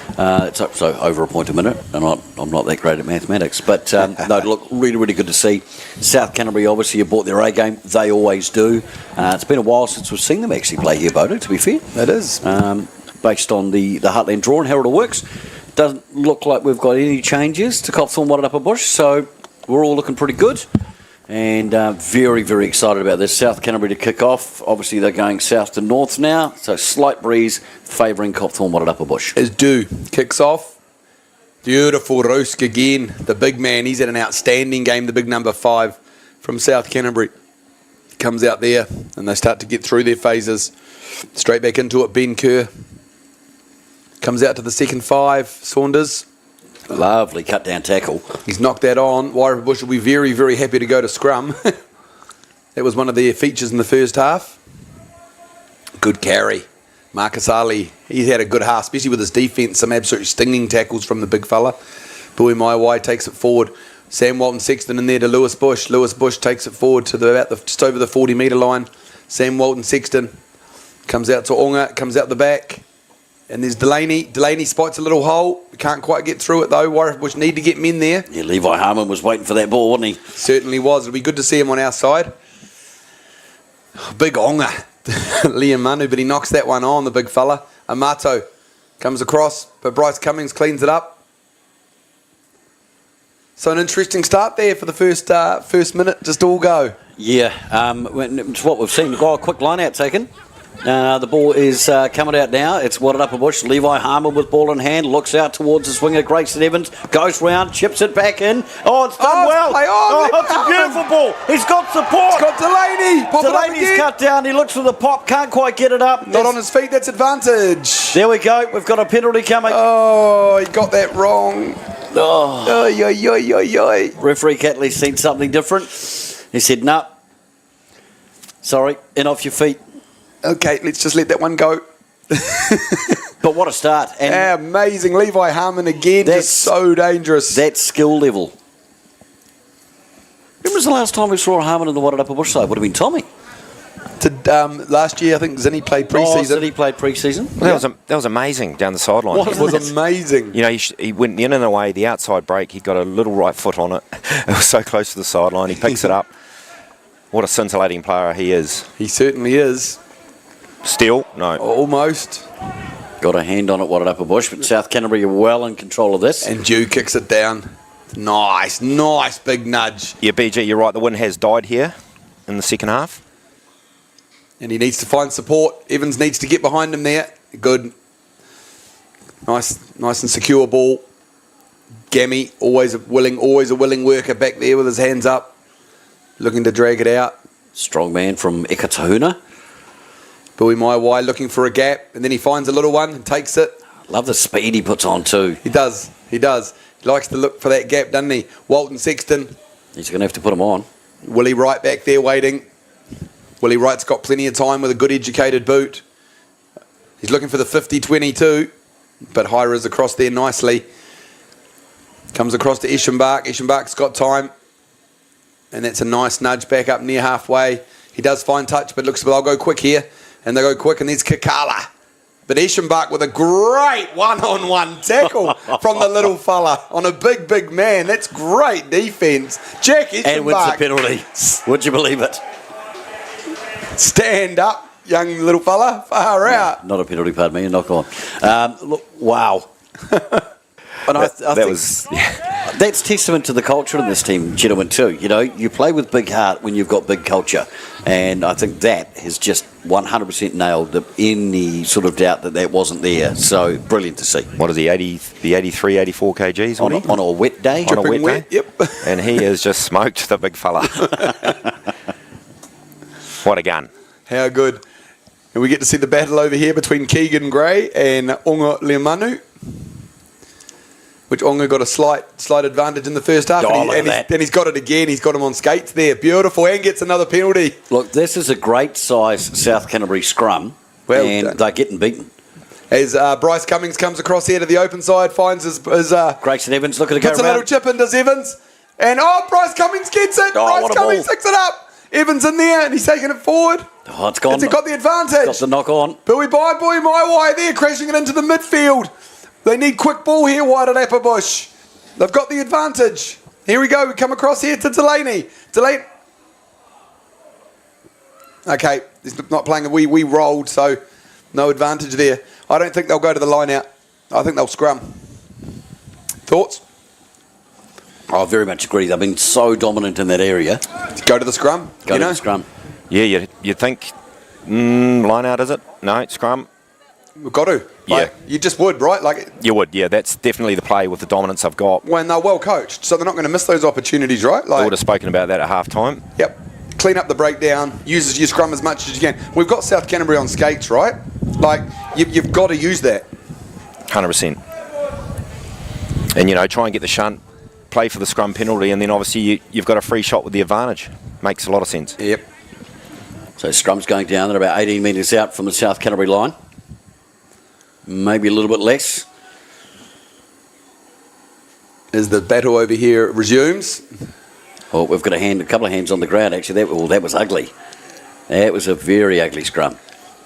it's up, so over a point a minute. I'm not that great at mathematics, but no, look, really, really good to see. South Canterbury, obviously, you bought their A game. They always do. It's been a while since we've seen them actually play here, Bodo, to be fair. It is. Based on the Heartland draw and how it all works. Doesn't look like we've got any changes to Copthorne Wairarapa Bush, so we're all looking pretty good. And very, very excited about this. South Canterbury to kick off. Obviously, they're going south to north now, so slight breeze favouring Copthorne Wairarapa Bush. As due. Kicks off. Beautiful Rosk again. The big man, he's had an outstanding game, the big number 5 from South Canterbury. Comes out there, and they start to get through their phases. Straight back into it, Ben Kerr. Comes out to the second 5, Saunders. Lovely cut down tackle. He's knocked that on. Wairarapa Bush will be very, very happy to go to scrum. That was one of their features in the first half. Good carry. Marcus Ali, he's had a good half, especially with his defence. Some absolute stinging tackles from the big fella. Bui Maiwai takes it forward. Sam Walton Sexton in there to Lewis Bush. Lewis Bush takes it forward to just over the 40-metre line. Sam Walton Sexton comes out to Onga, comes out the back. And there's Delaney. Delaney spots a little hole. Can't quite get through it though. Wairarapa Bush need to get men there. Yeah, Levi Harmon was waiting for that ball, wasn't he? Certainly was. It'll be good to see him on our side. Big Onga. Liam Manu, but he knocks that one on, the big fella. Amato comes across, but Bryce Cummings cleans it up. So an interesting start there for the first minute. Just all go. Yeah, it's what we've seen. Got a quick line out taken. The ball is coming out now. It's Wairarapa Bush. Levi Harmon with ball in hand. Looks out towards the swinger. Grayson Evans goes round, chips it back in. Oh, it's done well. Play on, it's a beautiful ball. He's got support. He's got Delaney. Pop Delaney's cut down. He looks for the pop. Can't quite get it up. Not on his feet. That's advantage. There we go. We've got a penalty coming. Oh, he got that wrong. Oh. Oi. Referee Catley's seen something different. He said, "No. Sorry, in off your feet." Okay, let's just let that one go. But what a start. And amazing. Levi Harmon again, just so dangerous. That skill level. When was the last time we saw Harmon in the Wairarapa Bush side? Would have been Tommy. Last year, I think Zinni played pre-season. Zinni played pre-season. Well, that was amazing down the sideline. It was amazing. You know, he went in and away, the outside break, he got a little right foot on it. It was so close to the sideline. He picks it up. What a scintillating player he is. He certainly is. Still? No. Almost. Got a hand on it, Wairarapa Bush, but South Canterbury are well in control of this. And Dew kicks it down. Nice big nudge. Yeah, BG, you're right. The wind has died here in the second half. And he needs to find support. Evans needs to get behind him there. Good. Nice and secure ball. Gammy, always a willing worker back there with his hands up. Looking to drag it out. Strong man from Ekatahuna. Bui Maiwai looking for a gap, and then he finds a little one and takes it. Love the speed he puts on too. He does. He likes to look for that gap, doesn't he? Walton Sexton. He's going to have to put him on. Willie Wright back there waiting. Willie Wright's got plenty of time with a good educated boot. He's looking for the 50-22, but Hyra's across there nicely. Comes across to Eschenbach. Eschenbach's got time. And that's a nice nudge back up near halfway. He does find touch, but looks, well, I'll go quick here. And they go quick, and there's Kikala. But Eschenbach with a great one-on-one tackle from the little fella on a big man. That's great defence. Jack Eschenbach. And wins the penalty. Would you believe it? Stand up, young little fella. Far out. Not a penalty, pardon me. Knock on. Look, wow. And I think that's testament to the culture in this team, gentlemen, too. You know, you play with big heart when you've got big culture. And I think that has just 100% nailed any sort of doubt that wasn't there. So, brilliant to see. What is he, 83, 84 kgs on a wet day? On a wet day? Yep. And he has just smoked the big fella. What a gun. How good. And we get to see the battle over here between Keegan Gray and Onga Leomanu. Which Onga got a slight advantage in the first half. And he's got it again. He's got him on skates there. Beautiful. And gets another penalty. Look, this is a great size South Canterbury scrum. Well and done. they're getting beaten. As Bryce Cummings comes across here to the open side, finds his Grayson Evans looking to go puts a around. little chip in, does Evans. And Bryce Cummings gets it. Oh, Bryce what a Cummings ball. picks it up. Evans in there, and he's taking it forward. Oh, it's gone. Has he got the advantage? Got the knock on. Bowie by Bowie my way there, crashing it into the midfield. They need quick ball here, Wairarapa Bush. They've got the advantage. Here we go. We come across here to Delaney. Okay, he's not playing. We rolled, so no advantage there. I don't think they'll go to the line out. I think they'll scrum. Thoughts? I very much agree. They've been so dominant in that area. Go to the scrum. Go to the scrum. Yeah, you'd think line out, is it? No, scrum. We've got to. Yeah. You just would, right? Like, You would, yeah. That's definitely the play with the dominance I've got. when they're well coached, so they're not going to miss those opportunities, right? I Like, would have spoken about that at half time. Yep. Clean up the breakdown. Use your scrum as much as you can. We've got South Canterbury on skates, right? Like, you've got to use that. 100%. And, try and get the shunt, play for the scrum penalty, and then obviously you've got a free shot with the advantage. Makes a lot of sense. Yep. So scrum's going down. They're about 18 metres out from the South Canterbury line. Maybe a little bit less. As the battle over here resumes. Oh, we've got a couple of hands on the ground, actually. That was ugly. That was a very ugly scrum.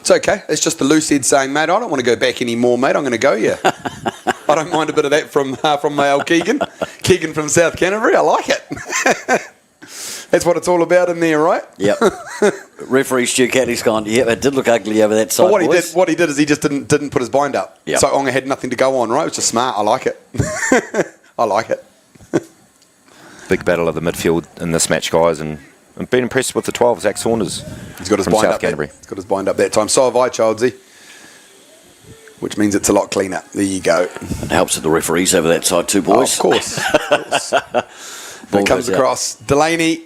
It's okay. It's just the loose head saying, mate, I don't want to go back anymore, mate. I'm going to go, yeah. I don't mind a bit of that from my old Keegan. Keegan from South Canterbury. I like it. That's what it's all about in there, right? Yep. Referee Stu Catley's gone, yeah, it did look ugly over that side, But boys. what he did is he just didn't put his bind up. Yep. So Onga had nothing to go on, right? It was just smart. I like it. I like it. Big battle of the midfield in this match, guys, and I've been impressed with the 12, Zach Saunders. He's got his from bind South up. He's got his bind up that time. So have I, Childsy. Which means it's a lot cleaner. There you go. It helps with the referees over that side too, boys. Oh, of course. Ball It comes goes out. across. Delaney.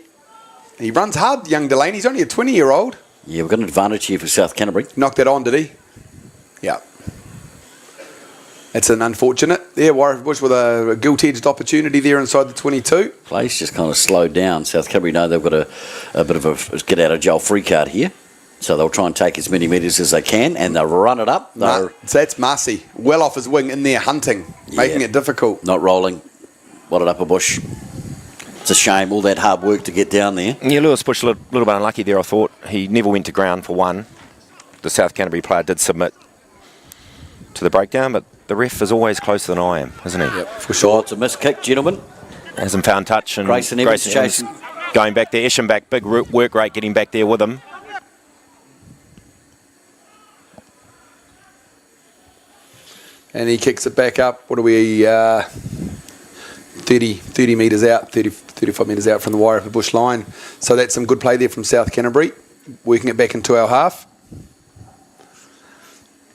He runs hard, young Delaney. He's only a 20-year-old. Yeah, we've got an advantage here for South Canterbury. Knocked that on, did he? Yeah. It's an unfortunate. Yeah, Wairarapa Bush with a gilt-edged opportunity there inside the 22. Play's just kind of slowed down. South Canterbury know they've got a bit of a get-out-of-jail-free card here. So they'll try and take as many metres as they can, and they'll run it up. So that's Marcy. Well off his wing in there hunting, making it difficult. Not rolling. Wairarapa Bush. It's a shame, all that hard work to get down there. Yeah, Lewis Bush a little bit unlucky there, I thought. He never went to ground for one. The South Canterbury player did submit to the breakdown, but the ref is always closer than I am, isn't he? Yep, for sure. It's a missed kick, gentlemen. Hasn't found touch. And Grayson Evans chasing. Going back there. Eschenbach, big work rate getting back there with him. And he kicks it back up. What are we, 30 metres out, 35 metres out from the Wairarapa Bush line. So that's some good play there from South Canterbury, working it back into our half.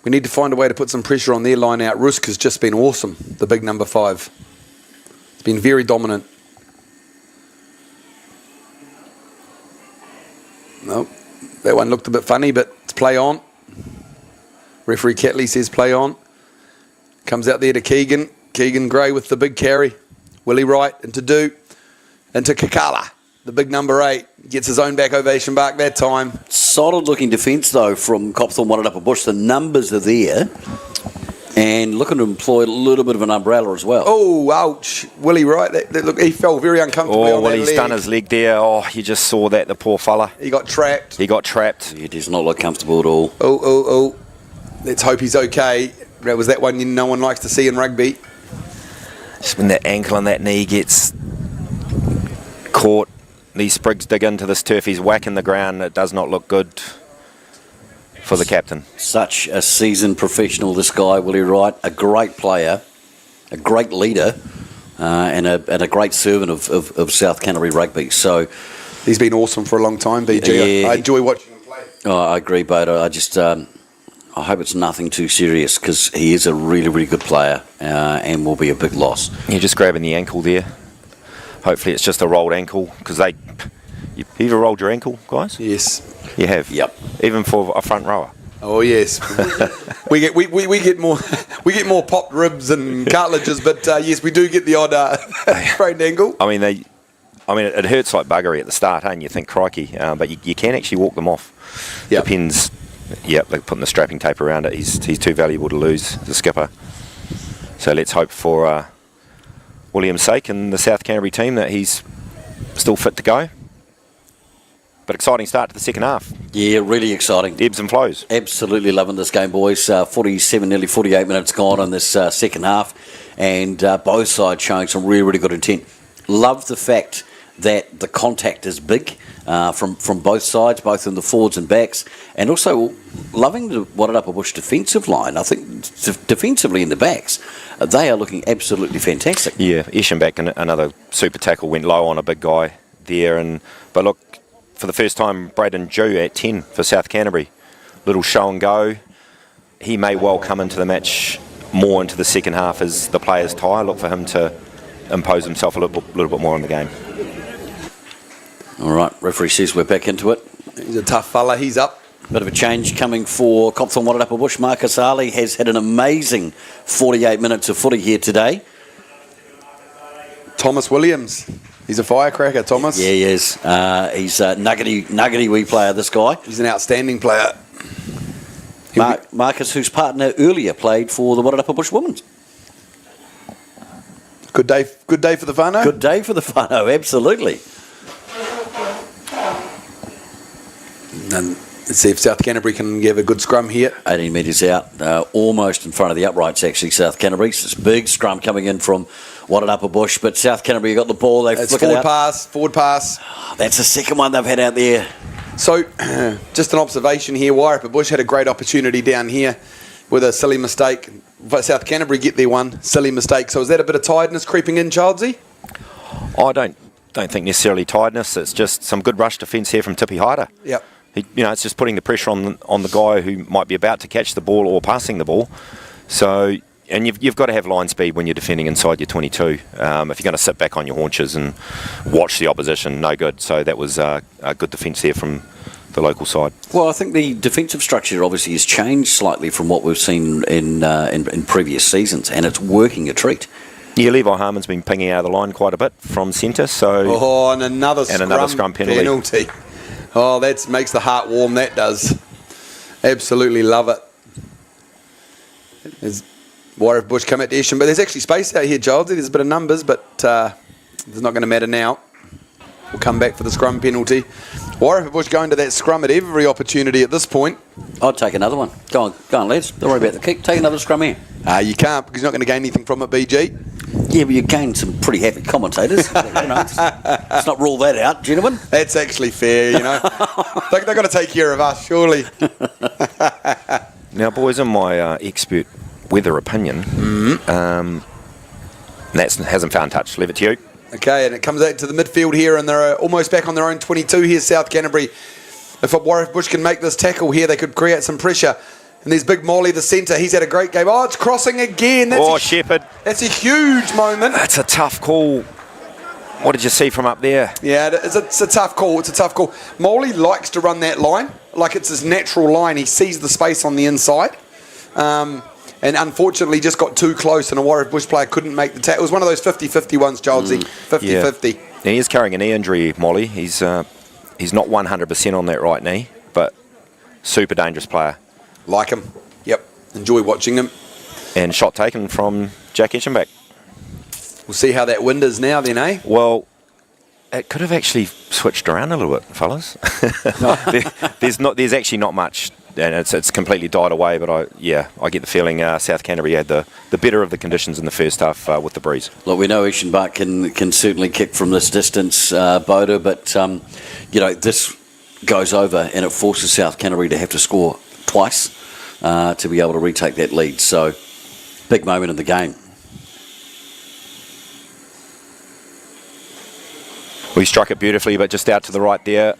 We need to find a way to put some pressure on their line out. Rusk has just been awesome, the big number 5. It's been very dominant. Nope, that one looked a bit funny, but it's play on. Referee Catley says play on. Comes out there to Keegan. Keegan Gray with the big carry. Willie Wright into Kakala, the big number 8. Gets his own back ovation back that time. Solid looking defence though from Copthorne Wairarapa Bush. The numbers are there. And looking to employ a little bit of an umbrella as well. Oh, ouch. Willie Wright, look, he fell very uncomfortably on that He's leg. done his leg there. Oh, you just saw that, the poor fella. He got trapped. He got trapped. It does not look comfortable at all. Oh. Let's hope he's okay. That was that one no one likes to see in rugby. Just when that ankle and that knee gets caught, these sprigs dig into this turf, he's whacking the ground. It does not look good for the captain. Such a seasoned professional, this guy, Willie Wright. A great player, a great leader, and a great servant of South Canterbury rugby. So He's been awesome for a long time, BG. Yeah. I enjoy watching him play. oh, I agree, Bodo. I just I hope it's nothing too serious because he is a really, really good player and will be a big loss. You're just grabbing the ankle there. Hopefully it's just a rolled ankle, because you ever rolled your ankle, guys? Yes. You have? Yep. Even for a front rower? Oh yes. we get more popped ribs and cartilages, but yes, we do get the odd sprained ankle. I mean, it hurts like buggery at the start, and you think, crikey, but you can actually walk them off. Yep. Depends. Yep, they're putting the strapping tape around it. He's too valuable to lose, the skipper. So let's hope for William's sake and the South Canterbury team that he's still fit to go. But exciting start to the second half. Yeah, really exciting. Ebbs and flows. Absolutely loving this game, boys. 47, nearly 48 minutes gone on this second half, and both sides showing some really, really good intent. Love the fact that the contact is big from both sides, both in the forwards and backs, and also loving the Wairarapa Bush defensive line. I think defensively in the backs, they are looking absolutely fantastic. Yeah, Eschenbach and another super tackle went low on a big guy there, but look, for the first time, Braden Jew at 10 for South Canterbury. Little show and go. He may well come into the match more into the second half as the players tire. Look for him to impose himself a little bit more on the game. All right, referee says we're back into it. He's a tough fella. He's up. Bit of a change coming for Copthorne Wairarapa Bush. Marcus Ali has had an amazing 48 minutes of footy here today. Thomas Williams. He's a firecracker, Thomas. Yeah, he is. He's a nuggety wee player, this guy. He's an outstanding player. Marcus, whose partner earlier played for the Wairarapa Bush Women's. Good day for the whānau. Good day for the whānau, absolutely. And let's see if South Canterbury can give a good scrum here. 18 metres out, almost in front of the uprights, actually, South Canterbury. This big scrum coming in from Wairarapa Bush, but South Canterbury got the ball. They've It's forward pass. That's the second one they've had out there. So, just an observation here. Wairarapa Bush had a great opportunity down here with a silly mistake. But South Canterbury get their one silly mistake. So is that a bit of tiredness creeping in, Childsy? I don't think necessarily tiredness. It's just some good rush defence here from Tipi Haida. Yep. It's just putting the pressure on the guy who might be about to catch the ball or passing the ball. So, and you've got to have line speed when you're defending inside your 22. If you're going to sit back on your haunches and watch the opposition, no good. So that was a good defence there from the local side. Well, I think the defensive structure obviously has changed slightly from what we've seen in previous seasons, and it's working a treat. Yeah, Levi Harmon's been pinging out of the line quite a bit from centre. So and another scrum penalty. Oh, that makes the heart warm, that does. Absolutely love it. There's Wairarapa Bush come at the Eshin, but there's actually space out here, Giles. There's a bit of numbers, but it's not going to matter now. We'll come back for the scrum penalty. Wairarapa Bush going to that scrum at every opportunity at this point. I'd take another one. Go on, lads. Don't worry about the kick. Take another scrum here. You can't, because you're not going to gain anything from it, BG. Yeah, but you gain some pretty happy commentators. Let's not rule that out, gentlemen. That's actually fair, They've got to take care of us, surely. Now, boys, in my expert weather opinion, that hasn't found touch. Leave it to you. Okay, and it comes out to the midfield here, and they're almost back on their own 22 here, South Canterbury. If Wairarapa Bush can make this tackle here, they could create some pressure. And there's Big Molly, the centre. He's had a great game. Oh, it's crossing again. Shepherd. That's a huge moment. That's a tough call. What did you see from up there? Yeah, it's a tough call. It's a tough call. Molly likes to run that line like it's his natural line. He sees the space on the inside. And unfortunately just got too close, and a Wairarapa Bush player couldn't make the tackle. It was one of those 50-50 ones, Childsy. 50-50. Yeah. And he is carrying a knee injury, Molly. He's not 100% on that right knee, but super dangerous player. Like him. Yep. Enjoy watching him. And shot taken from Jack Eschenbach. We'll see how that wind is now then, eh? Well, it could have actually switched around a little bit, fellas. There's actually not much, and it's completely died away. But I get the feeling South Canterbury had the better of the conditions in the first half with the breeze. Look, we know Eschenbach can certainly kick from this distance, Boda, but this goes over and it forces South Canterbury to have to score twice to be able to retake that lead. So, big moment in the game. We struck it beautifully, but just out to the right there.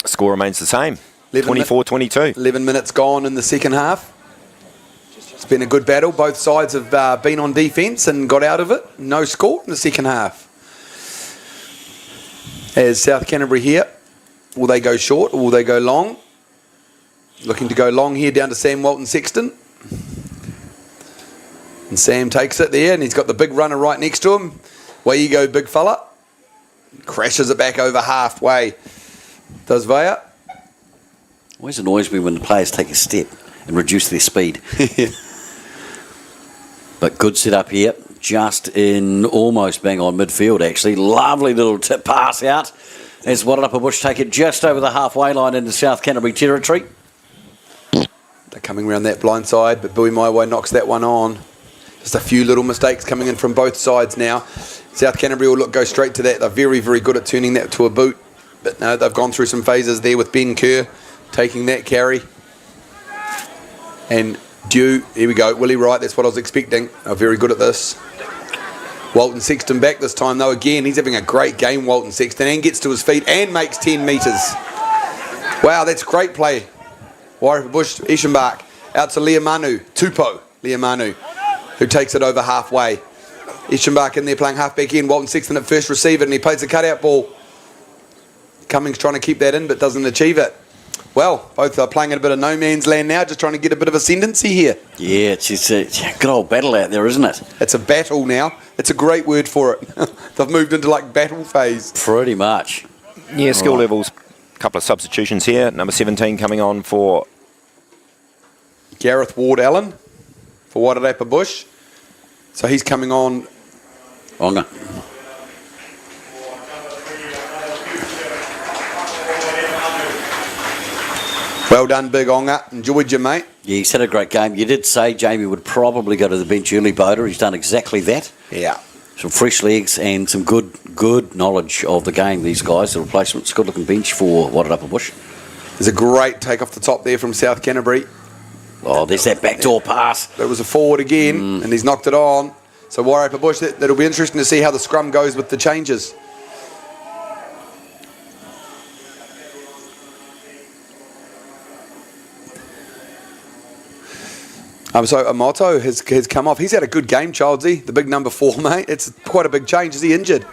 Score remains the same, 24-22. 11 minutes gone in the second half. It's been a good battle. Both sides have been on defence and got out of it. No score in the second half. As South Canterbury here, will they go short or will they go long? Looking to go long here down to Sam Walton-Sexton. And Sam takes it there, and he's got the big runner right next to him. Way you go, big fella. Crashes it back over halfway. Does Vaya. Always annoys me when the players take a step and reduce their speed. But good set up here, just in almost bang on midfield, actually. Lovely little tip pass out as Wairarapa Bush take it just over the halfway line into South Canterbury territory. They're coming around that blind side, but Bui Maiwai knocks that one on. Just a few little mistakes coming in from both sides now. South Canterbury will go straight to that. They're very, very good at turning that to a boot. But no, they've gone through some phases there with Ben Kerr taking that carry. And Dew, here we go, Willie Wright, that's what I was expecting. They're very good at this. Walton Sexton back this time though again. He's having a great game, Walton Sexton, and gets to his feet and makes 10 metres. Wow, that's great play. Wairarapa Bush, Eschenbach, out to Liamanu, Tupou, Liamanu, who takes it over halfway. Eschenbach in there playing halfback in, Walton Sexton at first receiver, and he plays a cutout ball. Cummings trying to keep that in, but doesn't achieve it. Well, both are playing in a bit of no man's land now, just trying to get a bit of ascendancy here. Yeah, it's a good old battle out there, isn't it? It's a battle now. It's a great word for it. They've moved into like battle phase. Pretty much. Yeah, skill levels. A couple of substitutions here. Number 17 coming on for Gareth Ward-Allen for Wairarapa Bush. So he's coming on. Onga. Well done, Big Onga. Enjoyed you, mate. Yeah, he's had a great game. You did say Jamie would probably go to the bench early, Boda. He's done exactly that. Yeah. Some fresh legs and some good knowledge of the game, these guys. The replacements, good-looking bench for Wairarapa Bush. There's a great take off the top there from South Canterbury. Oh, there's that backdoor pass. There was a forward again, and he's knocked it on. So Wairarapa Bush, that'll be interesting to see how the scrum goes with the changes. So Amato has come off. He's had a good game, Childsy. The big number 4, mate. It's quite a big change. Is he injured?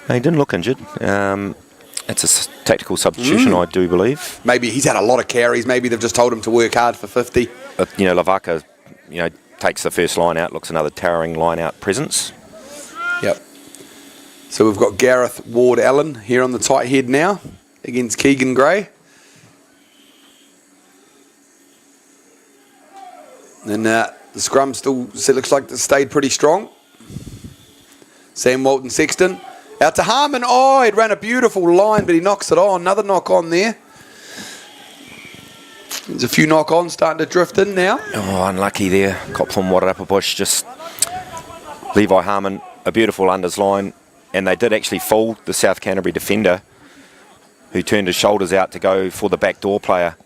No, he didn't look injured. It's a tactical substitution, I do believe. Maybe he's had a lot of carries. Maybe they've just told him to work hard for 50. Lavaka, takes the first line out, looks another towering line out presence. Yep. So we've got Gareth Ward-Allen here on the tight head now against Keegan Gray. And the scrum still looks like it stayed pretty strong. Sam Walton Sexton out to Harmon. Oh, he ran a beautiful line, but he knocks it on. Another knock on there. There's a few knock-ons starting to drift in now. Oh, unlucky there. Cop from Wairarapa Bush. Just Levi Harmon, a beautiful unders line. And they did actually fool the South Canterbury defender, who turned his shoulders out to go for the backdoor player,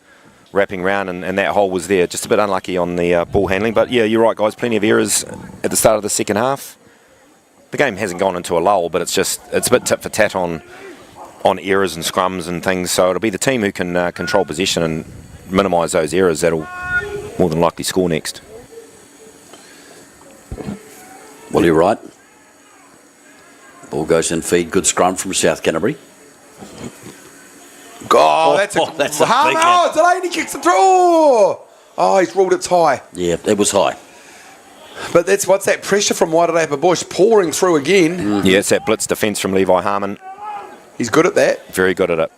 wrapping round, and that hole was there. Just a bit unlucky on the ball handling. But yeah, you're right, guys. Plenty of errors at the start of the second half. The game hasn't gone into a lull, but it's a bit tit for tat on errors and scrums and things. So it'll be the team who can control possession and minimise those errors that'll more than likely score next. Well, you're right. Ball goes in feed. Good scrum from South Canterbury. Oh, that's a big Harmon. Oh, Delaney kicks it through. Oh, he's ruled it's high. Yeah, it was high. But what's that pressure from Wairarapa Bush pouring through again. Mm-hmm. Yeah, it's that blitz defence from Levi Harmon. He's good at that. Very good at it.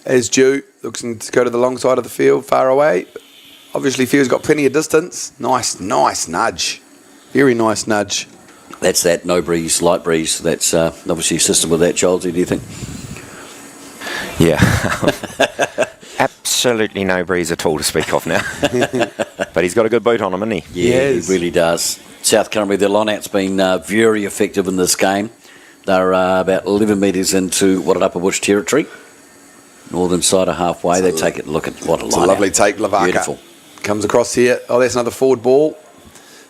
As Dew looks to go to the long side of the field, far away. Obviously, field's got plenty of distance. Nice nudge. Very nice nudge. That's that no breeze, light breeze. That's obviously a system with that, Charles. Do you think? Yeah. Absolutely no breeze at all to speak of now. But he's got a good boot on him, hasn't he? Yeah, he really does. South Canterbury, their line-out's been very effective in this game. They're about 11 metres into Wairarapa Bush territory. Northern side of halfway. They take it. Look at what a line. It's a lovely take, Lavaka. Beautiful. Comes across here. Oh, that's another forward ball.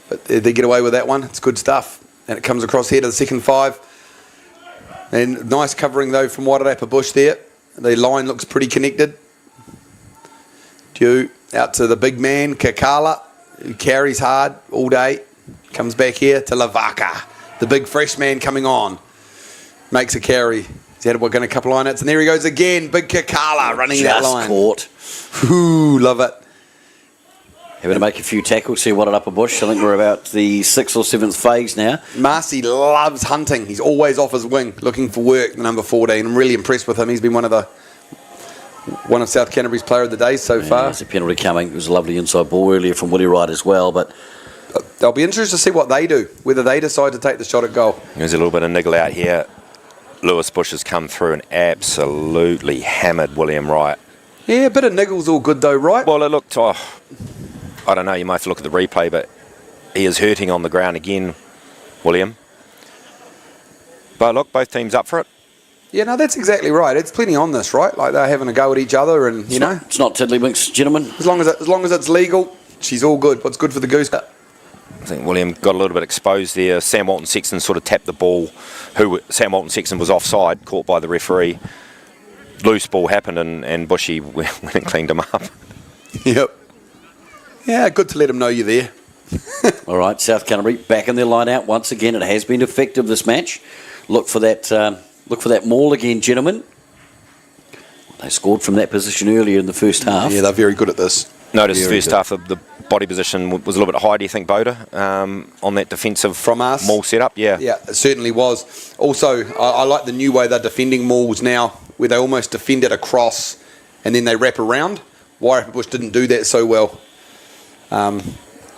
But they get away with that one. It's good stuff. And it comes across here to the second 5. And nice covering, though, from Wairarapa Bush there. The line looks pretty connected. Dew out to the big man, Kakala, who carries hard all day. Comes back here to Lavaka, the big fresh man coming on. Makes a carry. He's had a couple line outs, and there he goes again. Big Kakala running that line. Just caught. Ooh, love it. Having to make a few tackles here, Wairarapa Bush. I think we're about the 6th or 7th phase now. Marcy loves hunting. He's always off his wing, looking for work, the number 14. I'm really impressed with him. He's been one of one of South Canterbury's player of the day so far. There's a penalty coming. It was a lovely inside ball earlier from Willie Wright as well, but They'll be interested to see what they do, whether they decide to take the shot at goal. There's a little bit of niggle out here. Lewis Bush has come through and absolutely hammered William Wright. Yeah, a bit of niggle's all good though, right? Well, it looked, I don't know, you might have to look at the replay, but he is hurting on the ground again, William. But look, both teams up for it. Yeah, no, that's exactly right. It's plenty on this, right? Like they're having a go at each other, and it's not tiddlywinks, gentlemen. as long as it's legal, she's all good. What's good for the goose? I think William got a little bit exposed there. Sam Walton-Sexton sort of tapped the ball. Sam Walton-Sexton was offside, caught by the referee. Loose ball happened, and Bushy went and cleaned him up. Yep. Yeah, good to let him know you're there. All right, South Canterbury back in their line out once again. It has been effective this match. Look for that maul again, gentlemen. They scored from that position earlier in the first half. Yeah, they're very good at this. Notice first half of the body position was a little bit high, do you think, Boda, on that defensive from us maul setup? Yeah. Yeah, it certainly was. Also, I like the new way they're defending mauls now, where they almost defend it across and then they wrap around. Wairarapa Bush didn't do that so well.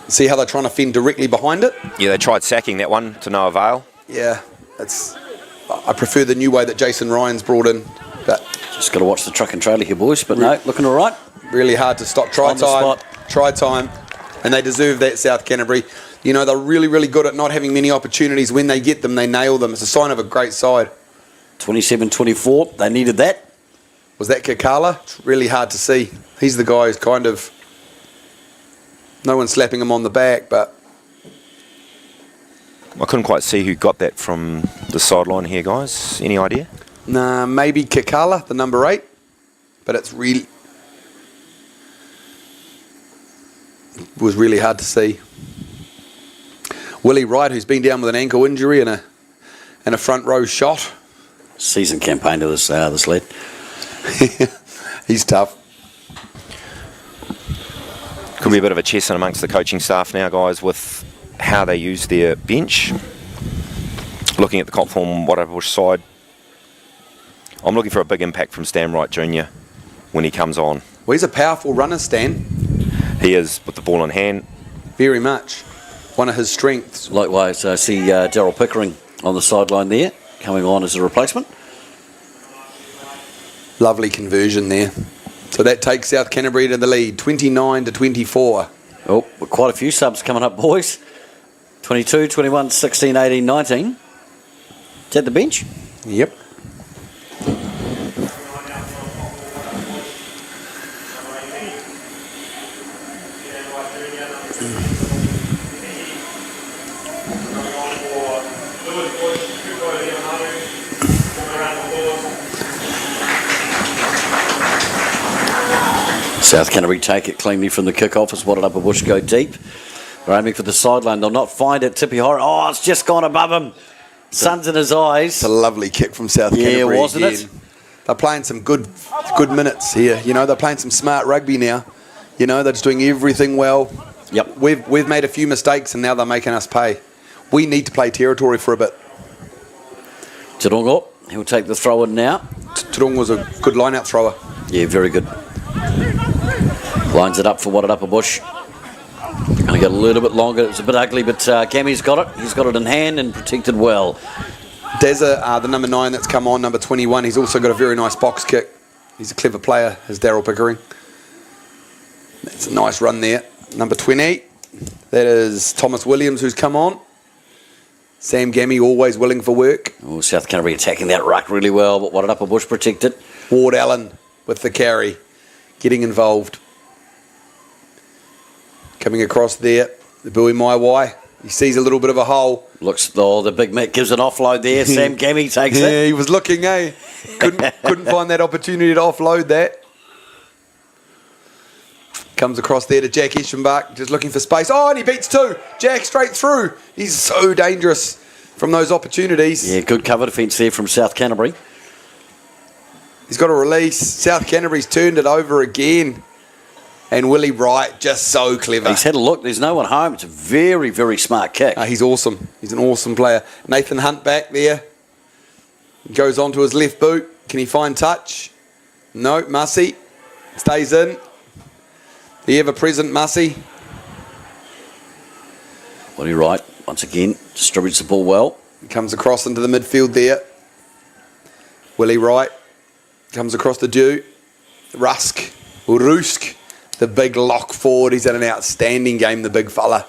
See how they're trying to fend directly behind it? Yeah, they tried sacking that one to no avail. Yeah, I prefer the new way that Jason Ryan's brought in. But just got to watch the truck and trailer here, boys. But no, looking all right. Really hard to stop. Try time. And they deserve that, South Canterbury. You know, they're really, really good at not having many opportunities. When they get them, they nail them. It's a sign of a great side. 27-24. They needed that. Was that Kakala? It's really hard to see. He's the guy who's kind of... No one's slapping him on the back, but... I couldn't quite see who got that from the sideline here, guys. Any idea? Nah, maybe Kakala, the number 8. But it's really... It was really hard to see. Willie Wright, who's been down with an ankle injury and a front row shot. Season campaign to this lad. He's tough. Could be a bit of a chess in amongst the coaching staff now, guys, with how they use their bench. Looking at the Copthorne Wairarapa Bush side, I'm looking for a big impact from Stan Wright Jr. when he comes on. Well, he's a powerful runner, Stan. He is, with the ball in hand. Very much. One of his strengths. Likewise, I see Daryl Pickering on the sideline there, coming on as a replacement. Lovely conversion there. So that takes South Canterbury to the lead, 29-24. Oh, quite a few subs coming up, boys. 22, 21, 16, 18, 19. Is that the bench? Yep. South Canterbury take it cleanly from the kick-off as Wairarapa Bush go deep. They're aiming for the sideline. They'll not find it. Tippy Horror. Oh, it's just gone above him. Sun's in his eyes. It's a lovely kick from South Canterbury. Yeah, wasn't again. it? They're playing some good minutes here. You know, they're playing some smart rugby now. You know, they're just doing everything well. Yep. We've made a few mistakes and now they're making us pay. We need to play territory for a bit. Tarongo, he'll take the throw in now. Turong was a good line-out thrower. Yeah, very good. Lines it up for Wairarapa Bush. Going to get a little bit longer. It's a bit ugly, but Cammy's got it. He's got it in hand and protected well. Dezza, the number 9 that's come on, number 21, he's also got a very nice box kick. He's a clever player, as Daryl Pickering. That's a nice run there. Number 20, that is Thomas Williams, who's come on. Sam Gammy, always willing for work. Oh, South Canterbury attacking that ruck really well, but Wairarapa Bush protected. Ward Allen with the carry, getting involved. Coming across there, the Bui Maiwai. He sees a little bit of a hole. Looks, the Big Mac gives an offload there. Sam Gammy takes it. Yeah, he was looking, couldn't find that opportunity to offload that. Comes across there to Jack Eschenbach, just looking for space. Oh, and he beats 2. Jack straight through. He's so dangerous from those opportunities. Yeah, good cover defence there from South Canterbury. He's got a release. South Canterbury's turned it over again. And Willie Wright, just so clever. He's had a look. There's no one home. It's a very, very smart kick. He's awesome. He's an awesome player. Nathan Hunt back there. He goes on to his left boot. Can he find touch? No, Mussey stays in. The ever-present Mussey. Willie Wright, once again, distributes the ball well. Comes across into the midfield there. Willie Wright comes across the Dew. Rusk, the big lock forward. He's had an outstanding game, the big fella.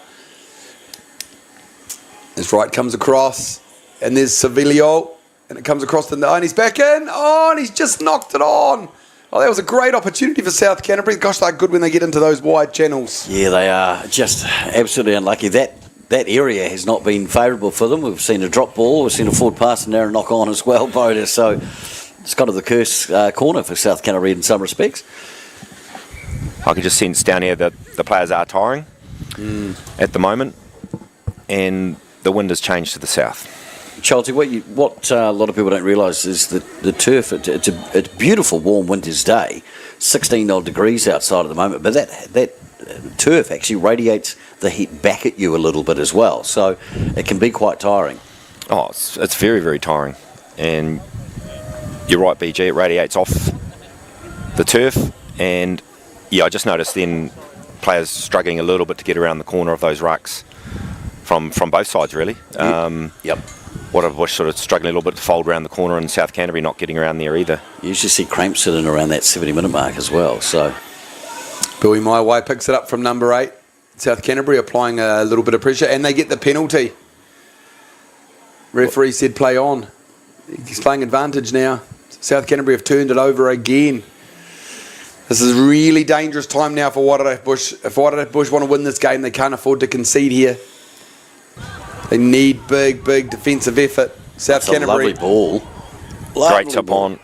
His right comes across, and there's Sevilio, and it comes across the and he's back in. Oh, and he's just knocked it on. Oh, that was a great opportunity for South Canterbury. Gosh, they're good when they get into those wide channels. Yeah, they are just absolutely unlucky. That area has not been favourable for them. We've seen a drop ball, we've seen a forward pass and now a knock on as well, Boda. So it's kind of the curse corner for South Canterbury in some respects. I can just sense down here that the players are tiring at the moment, and the wind has changed to the south. Chelsea, what a lot of people don't realise is that the turf, it's a beautiful warm winter's day, 16 odd degrees outside at the moment, but that turf actually radiates the heat back at you a little bit as well, so it can be quite tiring. Oh, it's very, very tiring, and you're right, BG, it radiates off the turf, and yeah, I just noticed then players struggling a little bit to get around the corner of those rucks from both sides, really. Yep. Wairarapa Bush sort of struggling a little bit to fold around the corner, and South Canterbury not getting around there either. You usually see cramps sitting around that 70-minute mark as well, so... Billy Maiwai picks it up from number 8. South Canterbury applying a little bit of pressure, and they get the penalty. Referee said play on. He's playing advantage now. South Canterbury have turned it over again. This is a really dangerous time now for Wairarapa Bush. If Wairarapa Bush want to win this game, they can't afford to concede here. They need big defensive effort. South That's Canterbury. a lovely ball. Great tip on.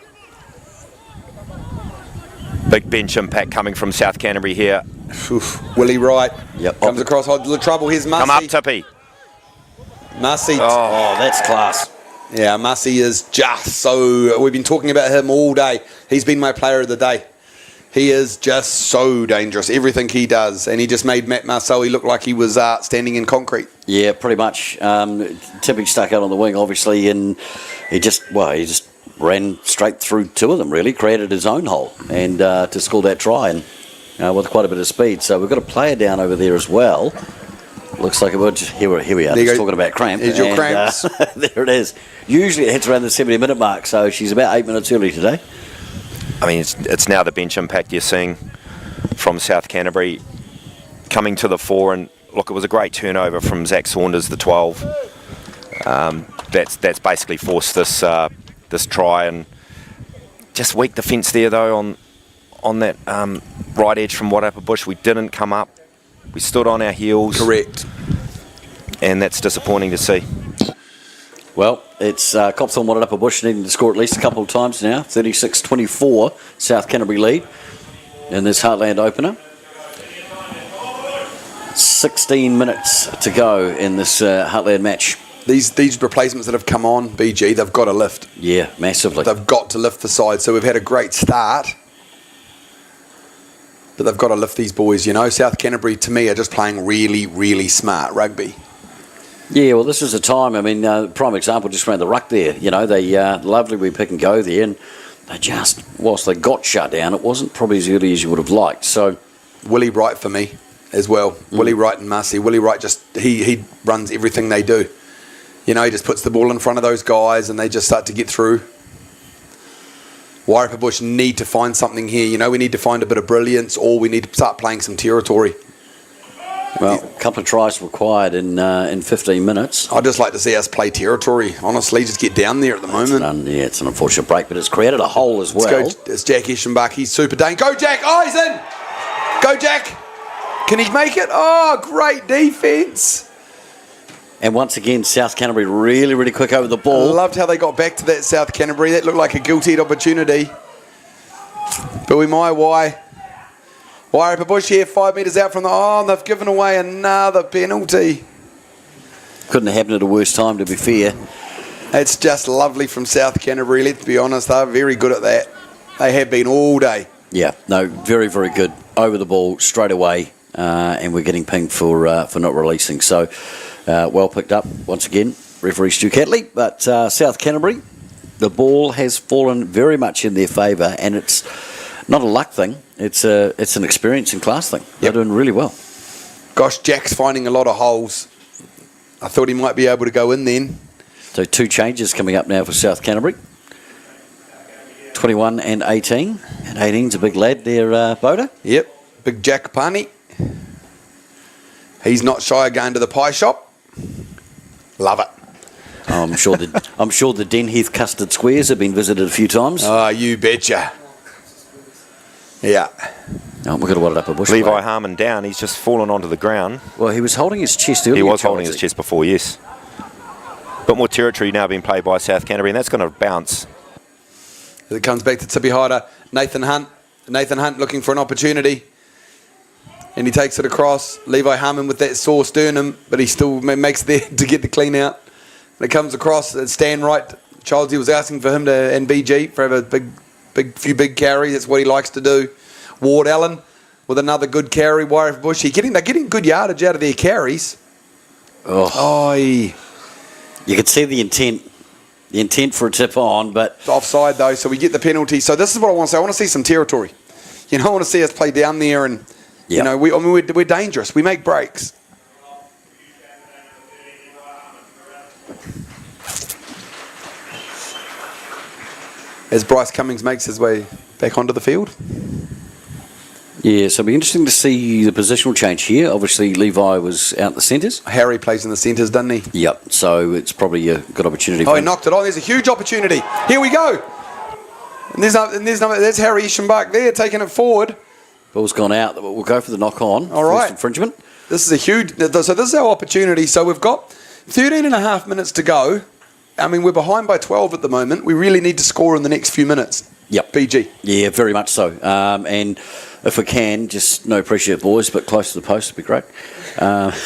Big bench impact coming from South Canterbury here. Oof. Willie Wright comes across. Oh, trouble. Here's Mussey. Come up, Tippy. Mussey. Oh, that's class. Yeah, Mussey is just so... We've been talking about him all day. He's been my player of the day. He is just so dangerous, everything he does. And he just made Matt Marcelli look like he was standing in concrete. Yeah, pretty much. Tippy stuck out on the wing, obviously, and he just ran straight through two of them, really, created his own hole, and to score that try, and with quite a bit of speed. So we've got a player down over there as well. Looks like it would. Here we are, just talking about cramp. Here's your cramps. There it is. Usually it hits around the 70-minute mark, so she's about 8 minutes early today. I mean, it's now the bench impact you're seeing from South Canterbury coming to the fore, and look, it was a great turnover from Zach Saunders, the 12. That's basically forced this try, and just weak defence there though on that right edge from Wairarapa Bush. We didn't come up. We stood on our heels. Correct. And that's disappointing to see. Well, it's Copthorne Wairarapa Bush needing to score at least a couple of times now. 36-24, South Canterbury lead in this Heartland opener. 16 minutes to go in this Heartland match. These replacements that have come on, BG, they've got to lift. Yeah, massively. They've got to lift the side. So we've had a great start, but they've got to lift these boys. You know, South Canterbury, to me, are just playing really, really smart rugby. Yeah, well, this is a time, I mean, prime example just around the ruck there. You know, they lovely we pick and go there, and they just, whilst they got shut down, it wasn't probably as early as you would have liked. So, Willie Wright for me as well. Willie Wright and Mussey. Willie Wright just, he runs everything they do. You know, he just puts the ball in front of those guys and they just start to get through. Wairarapa Bush need to find something here. You know, we need to find a bit of brilliance, or we need to start playing some territory. Well, a couple of tries required in 15 minutes. I'd just like to see us play territory, honestly. Just get down there at the moment. It's an unfortunate break, but it's created a hole as well. Let's go. It's Jack Eschenbach. He's super dang. Go, Jack. Oh, he's in. Go, Jack. Can he make it? Oh, great defence. And once again, South Canterbury really, really quick over the ball. I loved how they got back to that South Canterbury. That looked like a guilty opportunity. But we might. Why? Wairarapa Bush here, 5 metres out from the... Oh, and they've given away another penalty. Couldn't have happened at a worse time, to be fair. It's just lovely from South Canterbury, let's be honest. They're very good at that. They have been all day. Yeah, no, very, very good. Over the ball, straight away. And we're getting pinged for not releasing. So, well picked up, once again, referee Stu Catley. But South Canterbury, the ball has fallen very much in their favour, and it's... Not a luck thing. It's an experience and class thing. They're doing really well. Gosh, Jack's finding a lot of holes. I thought he might be able to go in then. So 2 changes coming up now for South Canterbury. 21 and 18. And 18's a big lad there, Boda. Yep, big Jack Pani. He's not shy of going to the pie shop. Love it. Oh, I'm sure the Denheath custard squares have been visited a few times. Oh, you betcha. Yeah. Oh, we've got to Wairarapa Bush. Levi Harmon down. He's just fallen onto the ground. Well, he was holding his chest earlier. He was holding his chest before, yes. But more territory now being played by South Canterbury, and that's going to bounce. It comes back to Tippy Hyder. Nathan Hunt. Nathan Hunt looking for an opportunity. And he takes it across. Levi Harmon with that sore sternum, but he still makes it there to get the clean out. And it comes across. Stan Wright. Childsy was asking for him to, and BG, for a few big carries. That's what he likes to do. Ward Allen with another good carry. Wairarapa Bush. They're getting good yardage out of their carries. You could see the intent for a tip on, but It's offside though, so we get the penalty. So this is what I want to say. I want to see some territory. You know, I want to see us play down there, and you know, we're dangerous. We make breaks. As Bryce Cummings makes his way back onto the field. yeah, so it'll be interesting to see the positional change here. Obviously, Levi was out in the centres. Harry plays in the centres, doesn't he? Yep, so it's probably a good opportunity for Oh, he him. knocked it on. There's a huge opportunity. Here we go. And there's Harry Eschenbach there taking it forward. Ball's gone out. We'll go for the knock on. All right. First infringement. This is a huge... So this is our opportunity. So we've got 13 and a half minutes to go. I mean, we're behind by 12 at the moment. We really need to score in the next few minutes. Yep. BG. Yeah, very much so. And if we can, just no pressure, boys, but close to the post would be great. But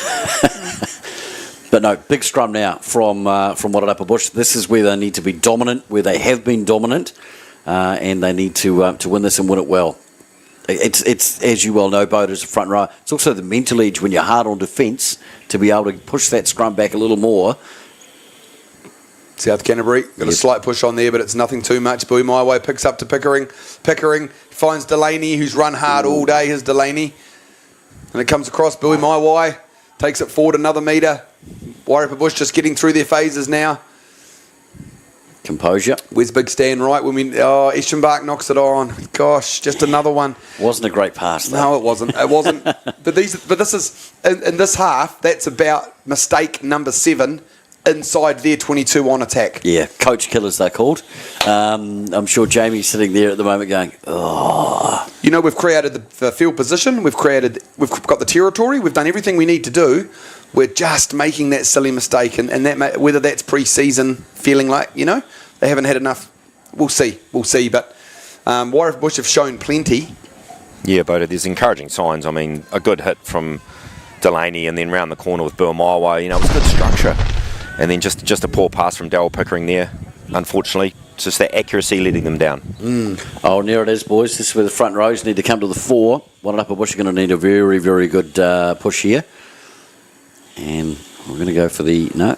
no, big scrum now from Wairarapa Bush. This is where they need to be dominant, where they have been dominant, and they need to win this and win it well. It's as you well know, Boat as a front row. It's also the mental edge when you're hard on defence to be able to push that scrum back a little more. South Canterbury got a slight push on there, but it's nothing too much. Bowie my way picks up to Pickering. Pickering finds Delaney, who's run hard all day. Here's Delaney. And it comes across. Bowie my way takes it forward another metre. Wairarapa Bush just getting through their phases now. Composure. Where's Big Stan right? Eschenbach knocks it on. Gosh, just another one. Wasn't a great pass, though. No, it wasn't. It wasn't. But this is in this half. That's about mistake number 7 inside their 22 on attack. Yeah, coach killers they're called. I'm sure Jamie's sitting there at the moment going, oh. You know, we've created the field position. We've got the territory. We've done everything we need to do. We're just making that silly mistake, and that whether that's pre-season feeling like, you know, they haven't had enough. We'll see. But Wairarapa Bush have shown plenty. Yeah, but there's encouraging signs. I mean, a good hit from Delaney, and then round the corner with Bill Maiwai. You know, it was good structure. And then just a poor pass from Daryl Pickering there. Unfortunately, just that accuracy letting them down. Oh, there it is, boys. This is where the front rows need to come to the fore. Wairarapa Bush are going to need a very, very good push here. And we're going to go for the... No.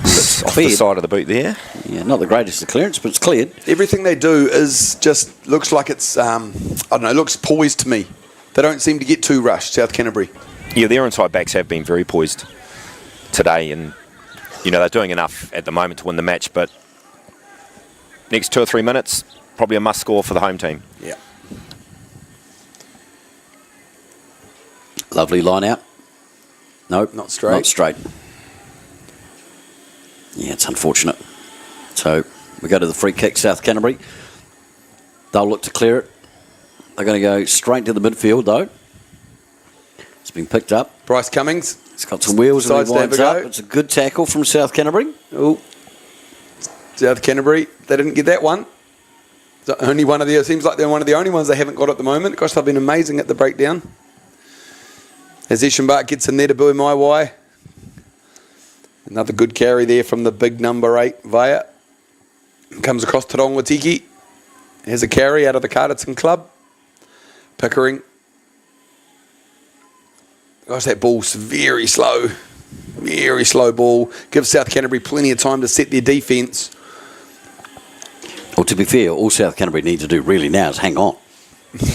It's off the side of the boot there. Yeah, not the greatest of clearance, but it's cleared. Everything they do is just looks like it's, looks poised to me. They don't seem to get too rushed, South Canterbury. Yeah, their inside backs have been very poised today, and you know they're doing enough at the moment to win the match. But next 2 or 3 minutes, probably a must score for the home team. Yeah. Lovely line out. Nope, Not straight. Not straight. Yeah, it's unfortunate. So we go to the free kick, South Canterbury. They'll look to clear it. They're going to go straight to the midfield, though. It's been picked up. Bryce Cummings. It's got some wheels and it winds up. go. It's a good tackle from South Canterbury. Oh, South Canterbury. They didn't get that one. Only one of the. It seems like they're one of the only ones they haven't got at the moment. Gosh, they've been amazing at the breakdown. As Eschenbach gets in there to Bowie Maiwai. Another good carry there from the big number 8, Vaya. Comes across to Rongwatiki. Has a carry out of the Carterton club. Pickering. Gosh, that ball's very slow. Very slow ball. Gives South Canterbury plenty of time to set their defence. Well, to be fair, all South Canterbury need to do really now is hang on.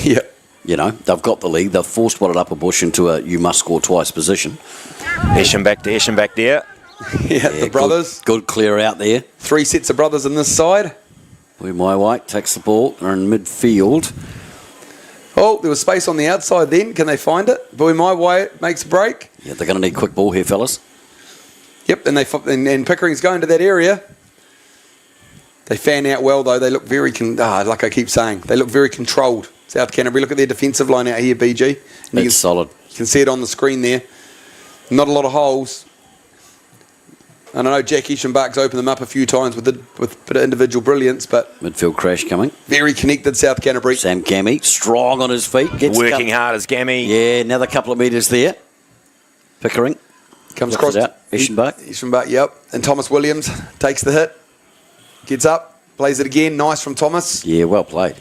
Yeah. You know, they've got the lead. They've forced Wairarapa Bush into a you must score twice position. Eschenbach there. Yeah, the brothers. Good clear out there. 3 sets of brothers on this side. My White takes the ball. They're in midfield. Oh, there was space on the outside then. Can they find it? Boy, my way makes a break. Yeah, they're going to need quick ball here, fellas. Yep, and Pickering's going to that area. They fan out well, though. They look very, like I keep saying, they look very controlled. South Canterbury, look at their defensive line out here, BG. It's solid. You can see it on the screen there. Not a lot of holes. And I know Jack Eschenbach's opened them up a few times with a bit of individual brilliance, but... Midfield crash coming. Very connected, South Canterbury. Sam Gammy, strong on his feet. Working hard as Gammy. Yeah, another couple of metres there. Pickering. Comes across. Out. Eschenbach, yep. And Thomas Williams takes the hit. Gets up, plays it again. Nice from Thomas. Yeah, well played.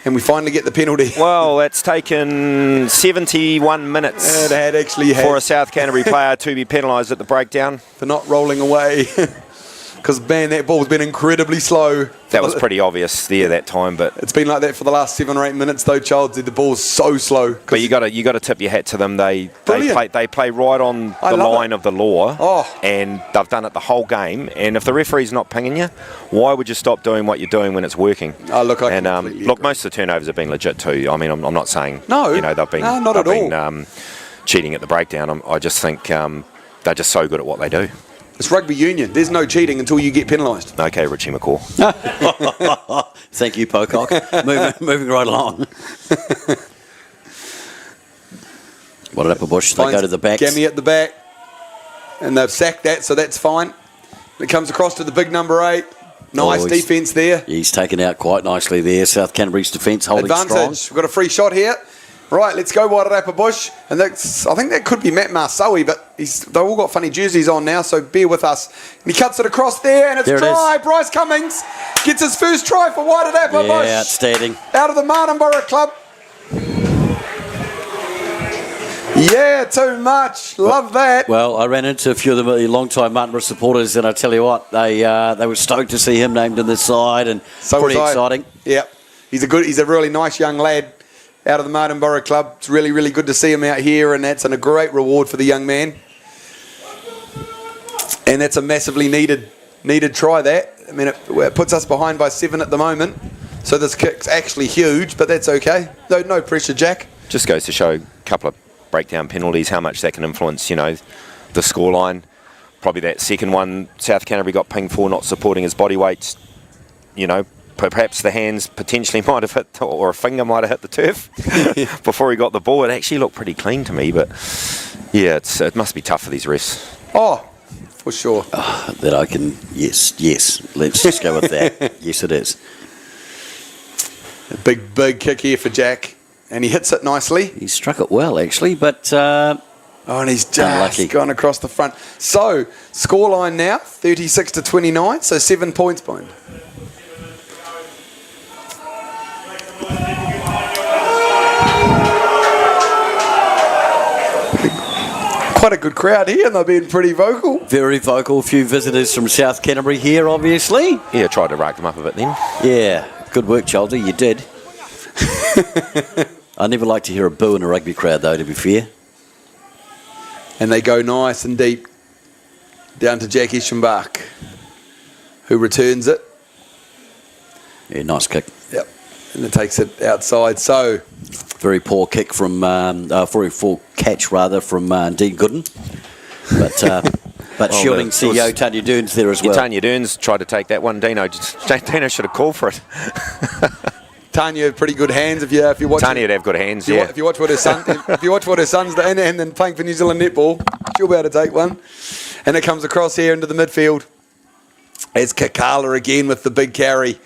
And we finally get the penalty. Well, that's taken 71 minutes for a South Canterbury player to be penalised at the breakdown. For not rolling away. Because, man, that ball's been incredibly slow. That was pretty obvious there that time, but... It's been like that for the last 7 or 8 minutes, though, Charles. The ball's so slow. But you got to tip your hat to them. They play right on the line of the law, and they've done it the whole game. And if the referee's not pinging you, why would you stop doing what you're doing when it's working? Look, most of the turnovers have been legit too. I mean, I'm not saying they've been not at all. Cheating at the breakdown. I just think they're just so good at what they do. It's rugby union. There's no cheating until you get penalised. Okay, Richie McCaw. Thank you, Pocock. moving right along. Wairarapa Bush, they go to the back. Gammy at the back. And they've sacked that, so that's fine. It comes across to the big number 8. Nice defence there. He's taken out quite nicely there. South Canterbury's defence holding Advantage. strong. We've got a free shot here. Right, let's go Wairarapa Bush. And I think that could be Matt Marsawi, but they've all got funny jerseys on now, so bear with us. And he cuts it across there, and it's try. Bryce Cummings gets his first try for Wairarapa Bush. Yeah, outstanding. Out of the Martinborough club. Yeah, too much. Love that. Well, I ran into a few of the long-time Martinborough supporters, and I tell you what, they were stoked to see him named in the side, and so pretty exciting. Yeah, he's a really nice young lad. Out of the Martinborough club. It's really, really good to see him out here, and that's a great reward for the young man. And that's a massively needed try, that. I mean, it puts us behind by 7 at the moment. So this kick's actually huge, but that's okay. No pressure, Jack. Just goes to show a couple of breakdown penalties, how much that can influence, the scoreline. Probably that second one, South Canterbury got pinged for not supporting his body weight. Perhaps the hands potentially might have hit, or a finger might have hit the turf before he got the ball. It actually looked pretty clean to me, but yeah, it must be tough for these refs. Oh, for sure. That I can, yes. Let's just go with that. Yes, it is. A big kick here for Jack, and he hits it nicely. He struck it well, actually, but... and he's just gone across the front. So, scoreline now, 36-29, so 7 points behind. Quite a good crowd here, and they're being pretty vocal. Very vocal. A few visitors from South Canterbury here, obviously. Yeah, tried to rake them up a bit then. Yeah, good work, Cholder. You did. I never like to hear a boo in a rugby crowd, though, to be fair. And they go nice and deep down to Jack Eschenbach, who returns it. Yeah, nice kick. Yep, and it takes it outside. So... Very poor kick from, very poor catch rather from Dean Gooden, but shielding CEO Tanya Dunes there as well. Tanya Dunes tried to take that one. Dino should have called for it. Tanya, pretty good hands if you watch. Tanya would have good hands. If you watch what her son's doing, and then playing for New Zealand netball, she'll be able to take one. And it comes across here into the midfield. It's Kakala again with the big carry.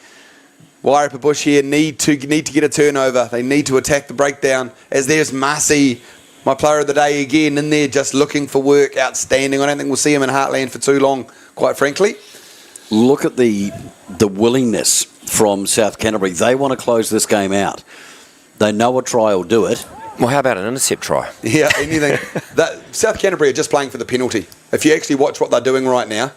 Wairarapa Bush here need to get a turnover. They need to attack the breakdown. As there's Marcy, my player of the day again, in there just looking for work. Outstanding. I don't think we'll see him in Heartland for too long, quite frankly. Look at the willingness from South Canterbury. They want to close this game out. They know a try will do it. Well, how about an intercept try? Yeah, anything. South Canterbury are just playing for the penalty. If you actually watch what they're doing right now,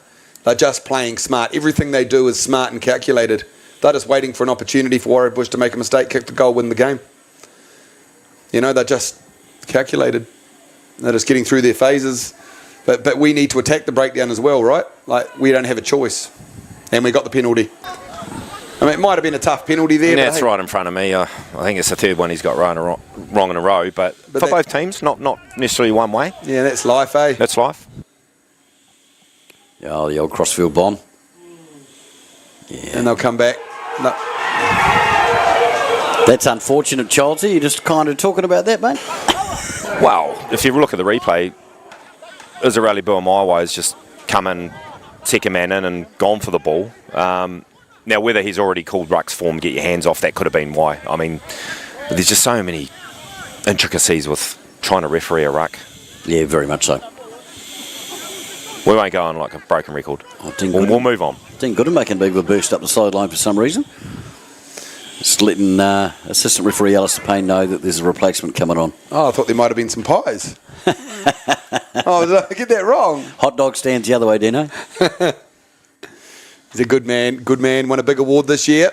They're just playing smart. Everything they do is smart and calculated. They're just waiting for an opportunity for Wairarapa Bush to make a mistake, kick the goal, win the game. You know, they're just calculated. They're just getting through their phases. But we need to attack the breakdown as well, right? Like, we don't have a choice. And we got the penalty. I mean, it might have been a tough penalty there. Yeah, it's right in front of me. I think it's the third one he's got wrong in a row. But for both teams, not necessarily one way. Yeah, that's life, eh? That's life. Oh, the old crossfield bomb. Yeah. And they'll come back. No. That's unfortunate, Chelsea. You're just kind of talking about that, mate? Well, if you look at the replay, Israeli Buamaiwa has just come in, second man in and gone for the ball. Now, whether he's already called ruck's form, get your hands off, that could have been why. I mean, but there's just so many intricacies with trying to referee a ruck. Yeah, very much so. We won't go on like a broken record. We'll move on. Dean Goodham making a bit of a burst up the sideline for some reason. Just letting assistant referee Alistair Payne know that there's a replacement coming on. Oh, I thought there might have been some pies. Oh, did I get that wrong? Hot dog stands the other way, Dino. He's a good man. Good man. Won a big award this year.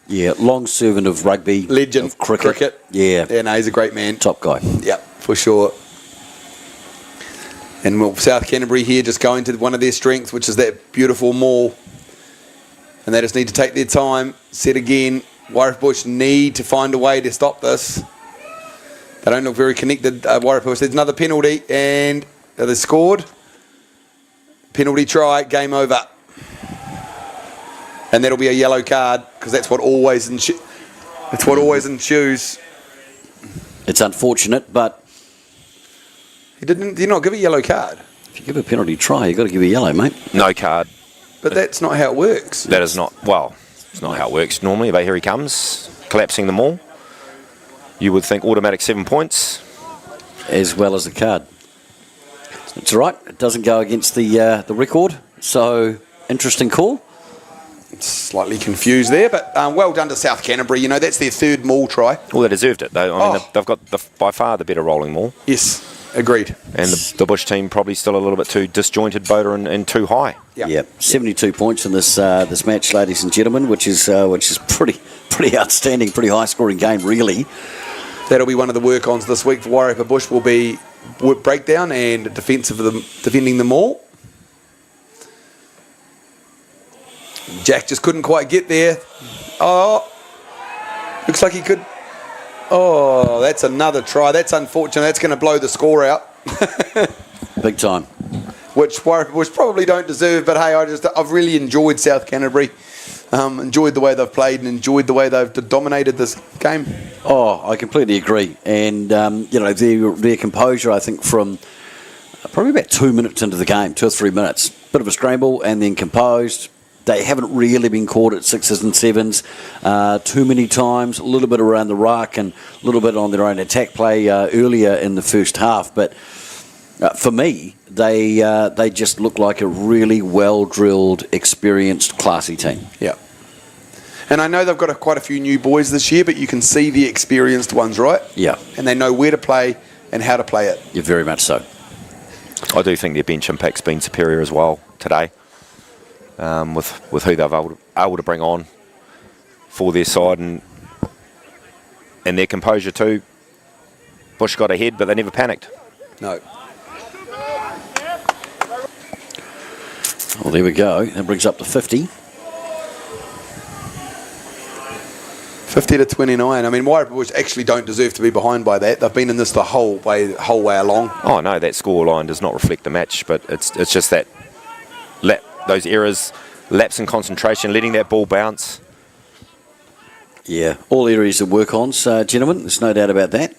Yeah, long servant of rugby. Legend. Of cricket. Yeah. Yeah, no, he's a great man. Top guy. Yeah, for sure. And South Canterbury here just going to one of their strengths, which is that beautiful maul. And they just need to take their time, set again. Wairarapa Bush need to find a way to stop this. They don't look very connected. Wairarapa Bush, there's another penalty, and they scored. Penalty try, game over. And that'll be a yellow card, because that's what always ensues. It's unfortunate, but Did not give a yellow card. if you give a penalty try, you've got to give a yellow, mate. No card. But that's not how it works. That is not, well, it's not how it works normally, but here he comes, collapsing them all. You would think automatic 7 points. As well as the card. It's all right. It doesn't go against the record. So, interesting call. Slightly confused there, but well done to South Canterbury. You know, that's their third maul try. Well, they deserved it, though. I mean, they've got by far the better rolling maul. Yes, agreed. And the Bush team probably still a little bit too disjointed, Boda, and too high. Yeah, 72 points in this this match, ladies and gentlemen, which is pretty outstanding, pretty high scoring game, really. That'll be one of the work-ons this week for Wairarapa Bush. Will be breakdown and defending the maul. Jack just couldn't quite get there. Oh, looks like he could. Oh, that's another try. That's unfortunate. That's going to blow the score out. Big time. Which Wairarapa Bush probably don't deserve, but hey, I've really enjoyed South Canterbury. Enjoyed the way they've played and enjoyed the way they've dominated this game. Oh, I completely agree. And, you know, their composure, I think, from probably about 2 minutes into the game, 2 or 3 minutes, bit of a scramble and then composed. They haven't really been caught at 6s and 7s too many times, a little bit around the ruck and a little bit on their own attack play earlier in the first half. But for me, they just look like a really well-drilled, experienced, classy team. Yeah. And I know they've got quite a few new boys this year, but you can see the experienced ones, right? Yeah. And they know where to play and how to play it. Yeah, very much so. I do think their bench impact's been superior as well today, with who they've able to bring on for their side and their composure too. Bush got ahead, but they never panicked. No. Well, there we go. That brings up to 50. 50 to 29. I mean, Wairarapa Bush actually don't deserve to be behind by that. They've been in this the whole way along. Oh no, that score line does not reflect the match, but it's just that those errors, lapse in concentration, letting that ball bounce. Yeah, all areas of work on, gentlemen. There's no doubt about that.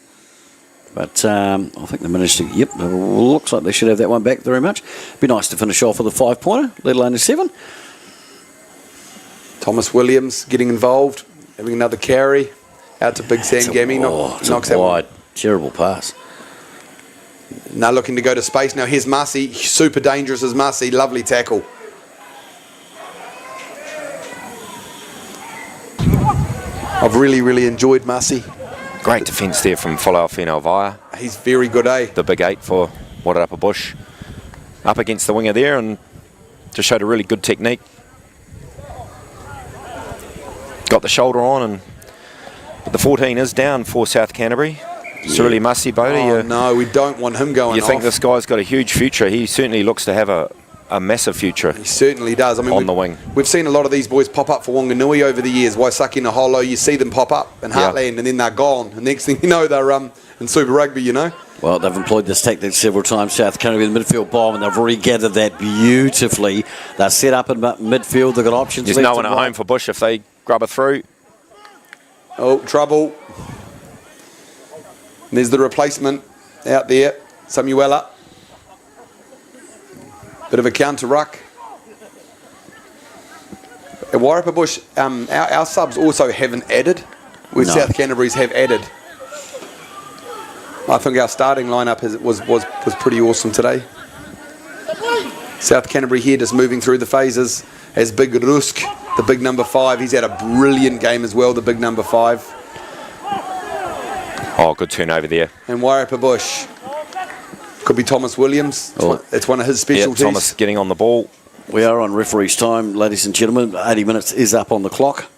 But I think they managed to, yep, looks like they should have that one back very much. Be nice to finish off with a 5-pointer, let alone a 7. Thomas Williams getting involved, having another carry out to Big Sangami. Knocks that wide. Terrible pass. Now looking to go to space. Now here's Massey. Super dangerous as Massey. Lovely tackle. I've really, really enjoyed Massey. Great defence there from Falafino Vaya. He's very good, eh? The big 8 for Wairarapa Bush. Up against the winger there, and just showed a really good technique. Got the shoulder on, but the 14 is down for South Canterbury. It's really musty, Bodie. Oh, no, we don't want him going You think off. this guy's got a huge future. He certainly looks to have a massive future. He certainly does. I mean, on the wing. We've seen a lot of these boys pop up for Wanganui over the years. Waisaki and Hollow, you see them pop up in Heartland, and then they're gone. And next thing you know, they're in Super Rugby, you know. Well, they've employed this tactic several times, South Canterbury, in the midfield bomb, and they've already gathered that beautifully. They're set up in midfield. They've got options. There's no one at home for Bush if they grub a through. Oh, trouble. And there's the replacement out there, Samuela. Bit of a counter ruck. At Wairarapa Bush, our subs also haven't added, where South Canterbury's have added. I think our starting lineup was pretty awesome today. South Canterbury here just moving through the phases as Big Rusk, the big number 5. He's had a brilliant game as well, the big number 5. Oh, good turnover there. And Wairarapa Bush. Could be Thomas Williams. It's one of his specialties. Yeah, Thomas getting on the ball. We are on referee's time, ladies and gentlemen. 80 minutes is up on the clock.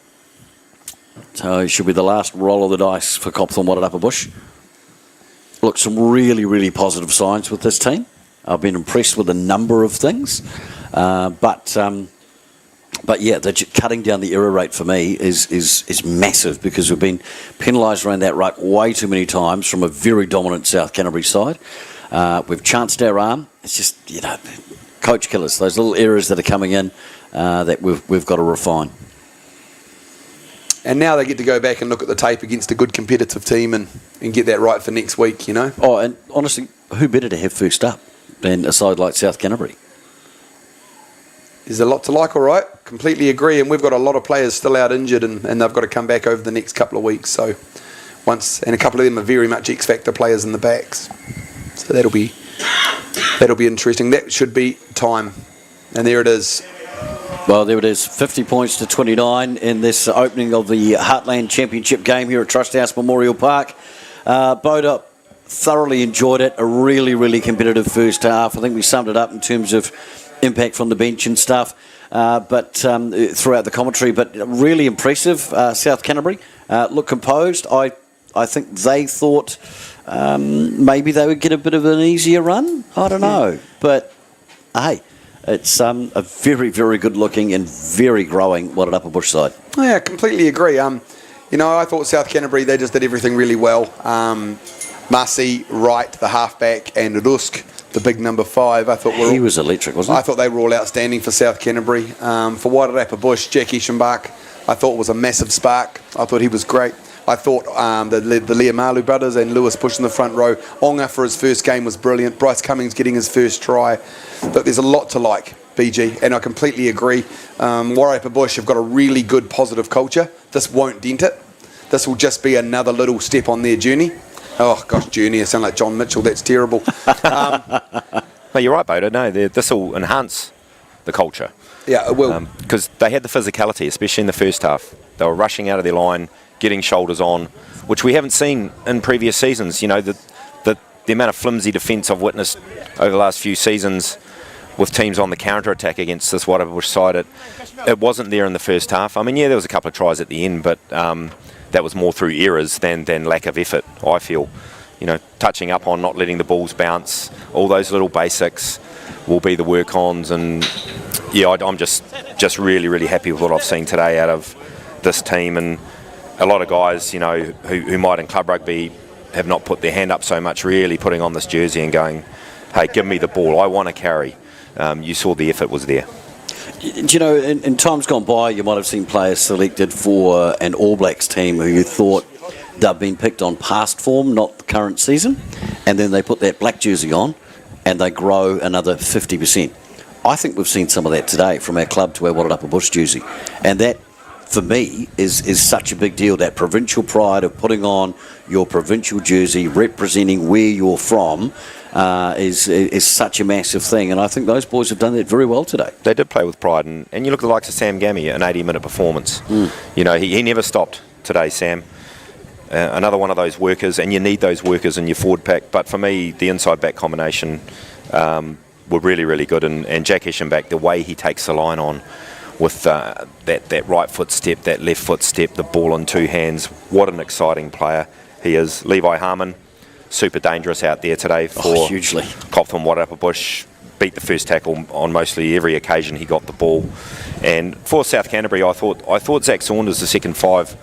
So it should be the last roll of the dice for Copthorne Wairarapa Bush. Look, some really, really positive signs with this team. I've been impressed with a number of things. But yeah, cutting down the error rate for me is massive, because we've been penalised around that ruck way too many times from a very dominant South Canterbury side. We've chanced our arm. It's just, coach killers, those little errors that are coming in that we've got to refine. And now they get to go back and look at the tape against a good competitive team and get that right for next week, you know. Oh, and honestly, who better to have first up than a side like South Canterbury? There's a lot to like, all right. Completely agree. And we've got a lot of players still out injured, and they've got to come back over the next couple of weeks. So and a couple of them are very much X-Factor players in the backs. So that'll be interesting. That should be time. And there it is. Well, there it is, 50 points to 29 in this opening of the Heartland Championship game here at Trust House Memorial Park. Boda thoroughly enjoyed it. A really, really competitive first half. I think we summed it up in terms of impact from the bench and stuff, but throughout the commentary. But really impressive, South Canterbury. Look composed. I think they thought maybe they would get a bit of an easier run. I don't know. But, hey, it's a very, very good-looking and very growing Wairarapa Bush side. Yeah, completely agree. I thought South Canterbury, they just did everything really well. Marcy, Wright, the halfback, and Rusk, the big number 5. I thought he was electric, wasn't he? I thought they were all outstanding for South Canterbury. For Wairarapa Bush, Jackie Schembach, I thought was a massive spark. I thought he was great. I thought the Leomalu brothers and Lewis pushing the front row. Onga for his first game was brilliant. Bryce Cummings getting his first try. But there's a lot to like, BG, and I completely agree. Wairarapa Bush have got a really good positive culture. This won't dent it. This will just be another little step on their journey. Oh, gosh, journey. I sound like John Mitchell. That's terrible. No, you're right, Boda. No, this will enhance the culture. Yeah, it will. Because they had the physicality, especially in the first half. They were rushing out of their line, getting shoulders on, which we haven't seen in previous seasons. The amount of flimsy defence I've witnessed over the last few seasons with teams on the counter-attack against this Wairarapa Bush side, it wasn't there in the first half. I mean, yeah, there was a couple of tries at the end, but that was more through errors than lack of effort, I feel. Touching up on, not letting the balls bounce, all those little basics will be the work-ons. And, yeah, I'm just really, really happy with what I've seen today out of this team. And a lot of guys, who might in club rugby have not put their hand up so much, really putting on this jersey and going, hey, give me the ball, I want to carry. You saw the effort was there. In times gone by, you might have seen players selected for an All Blacks team who you thought they've been picked on past form, not the current season, and then they put that black jersey on and they grow another 50%. I think we've seen some of that today from our club to our Wairarapa Bush jersey, and that, for me, is such a big deal. That provincial pride of putting on your provincial jersey, representing where you're from, is such a massive thing. And I think those boys have done that very well today. They did play with pride. And you look at the likes of Sam Gammy, an 80-minute performance. He never stopped today, Sam. Another one of those workers, and you need those workers in your forward pack. But for me, the inside-back combination, were really, really good. And Jack Eschenbach, the way he takes the line on with that right foot step, that left foot step, the ball in two hands, what an exciting player he is. Levi Harmon, super dangerous out there today for hugely. Coptham Wairarapa Bush. Beat the first tackle on mostly every occasion he got the ball. And for South Canterbury, I thought Zach Saunders, the second five,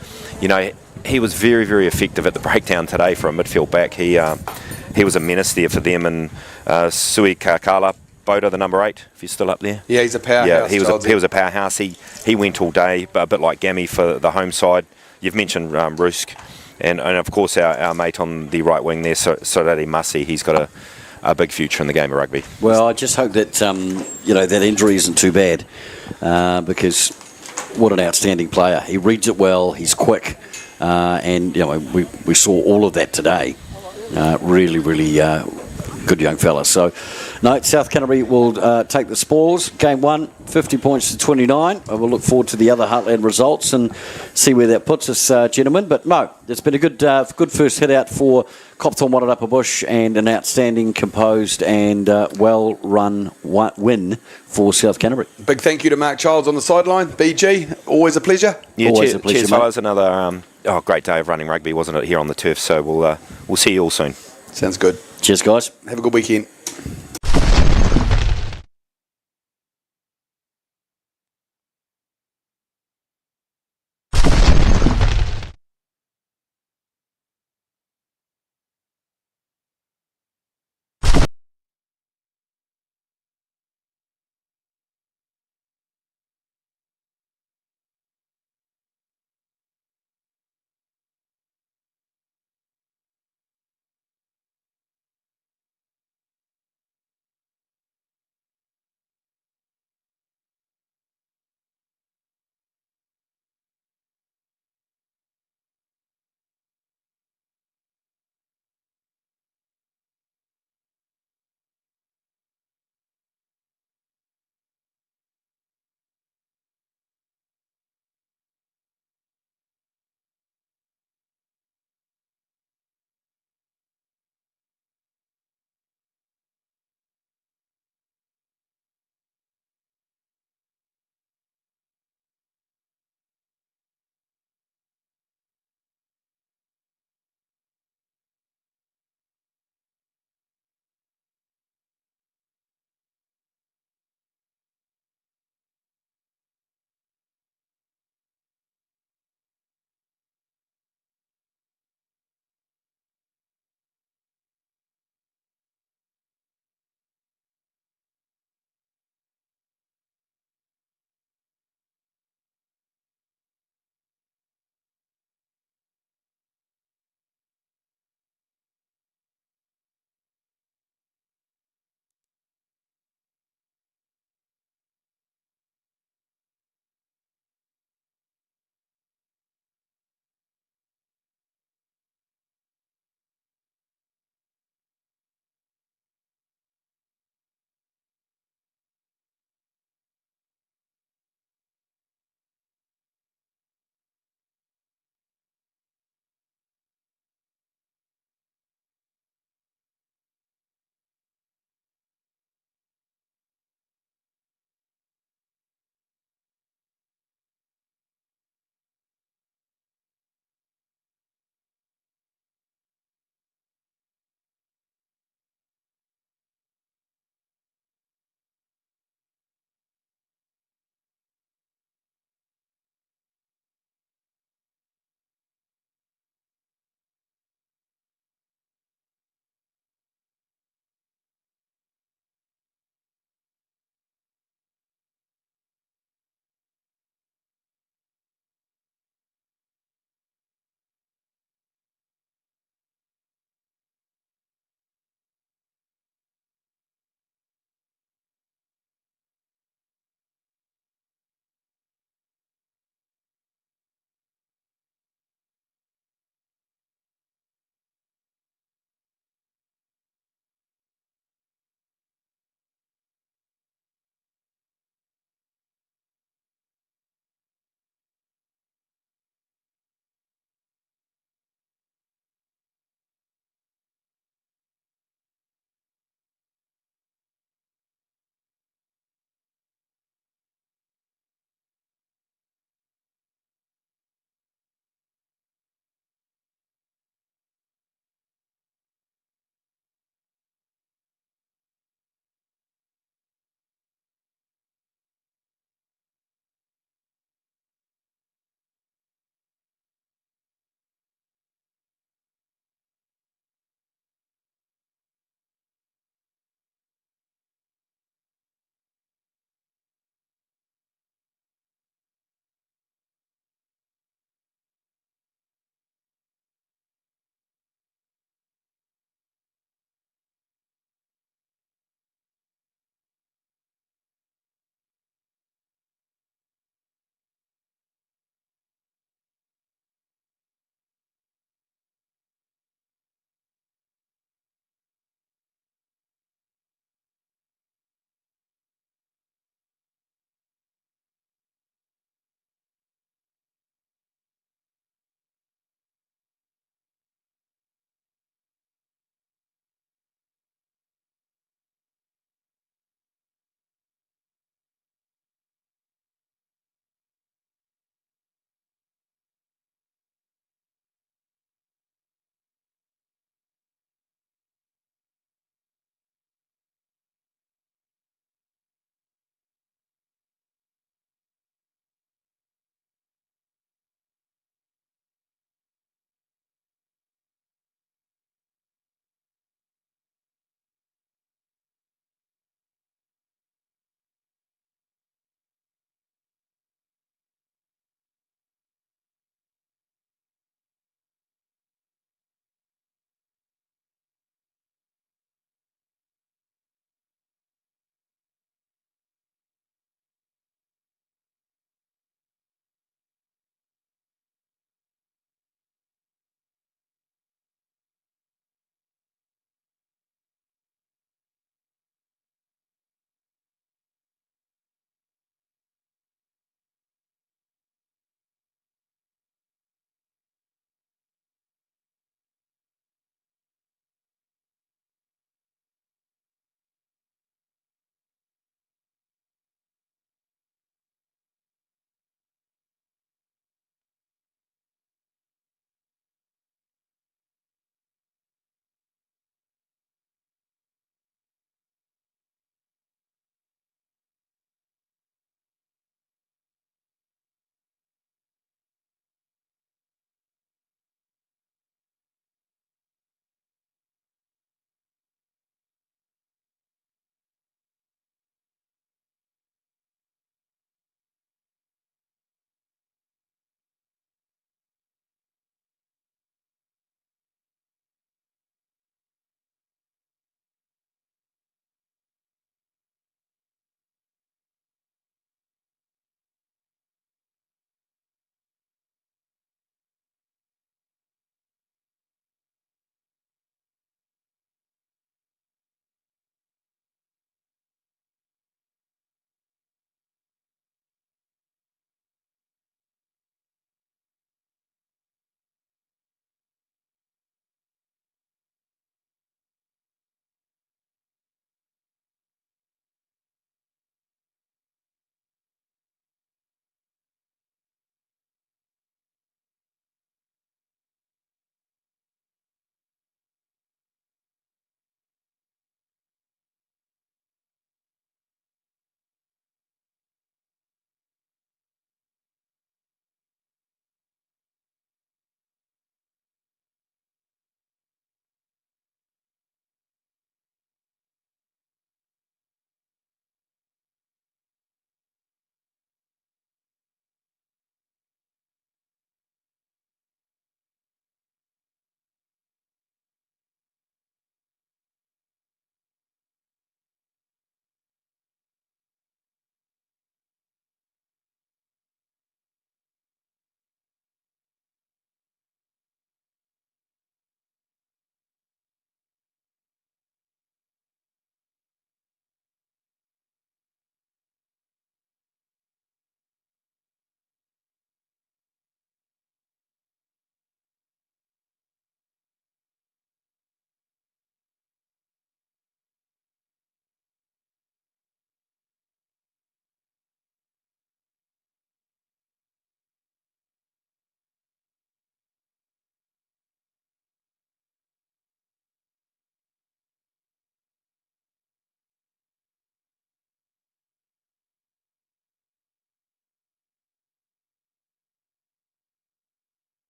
he was very, very effective at the breakdown today for a midfield back. He was a menace there for them. And Sui Kakala Boda, the number 8, if he's still up there. Yeah, he's a powerhouse. Yeah, he was a powerhouse. He went all day, but a bit like Gammy for the home side. You've mentioned Rusk, and of course our mate on the right wing there, Sorari Masi. He's got a big future in the game of rugby. Well, I just hope that that injury isn't too bad, because what an outstanding player. He reads it well. He's quick, and we saw all of that today. Really, really good young fella. So, no, South Canterbury will take the spoils. Game 1, 50 points to 29. We'll look forward to the other Heartland results and see where that puts us, gentlemen. But no, it's been a good first hit out for Copthorne Wairarapa Bush, and an outstanding, composed and well-run win for South Canterbury. Big thank you to Mark Childs on the sideline. BG, always a pleasure. Yeah, always a pleasure, cheers, mate. fellas. Another great day of running rugby, wasn't it, here on the turf? So we'll see you all soon. Sounds good. Cheers, guys. Have a good weekend.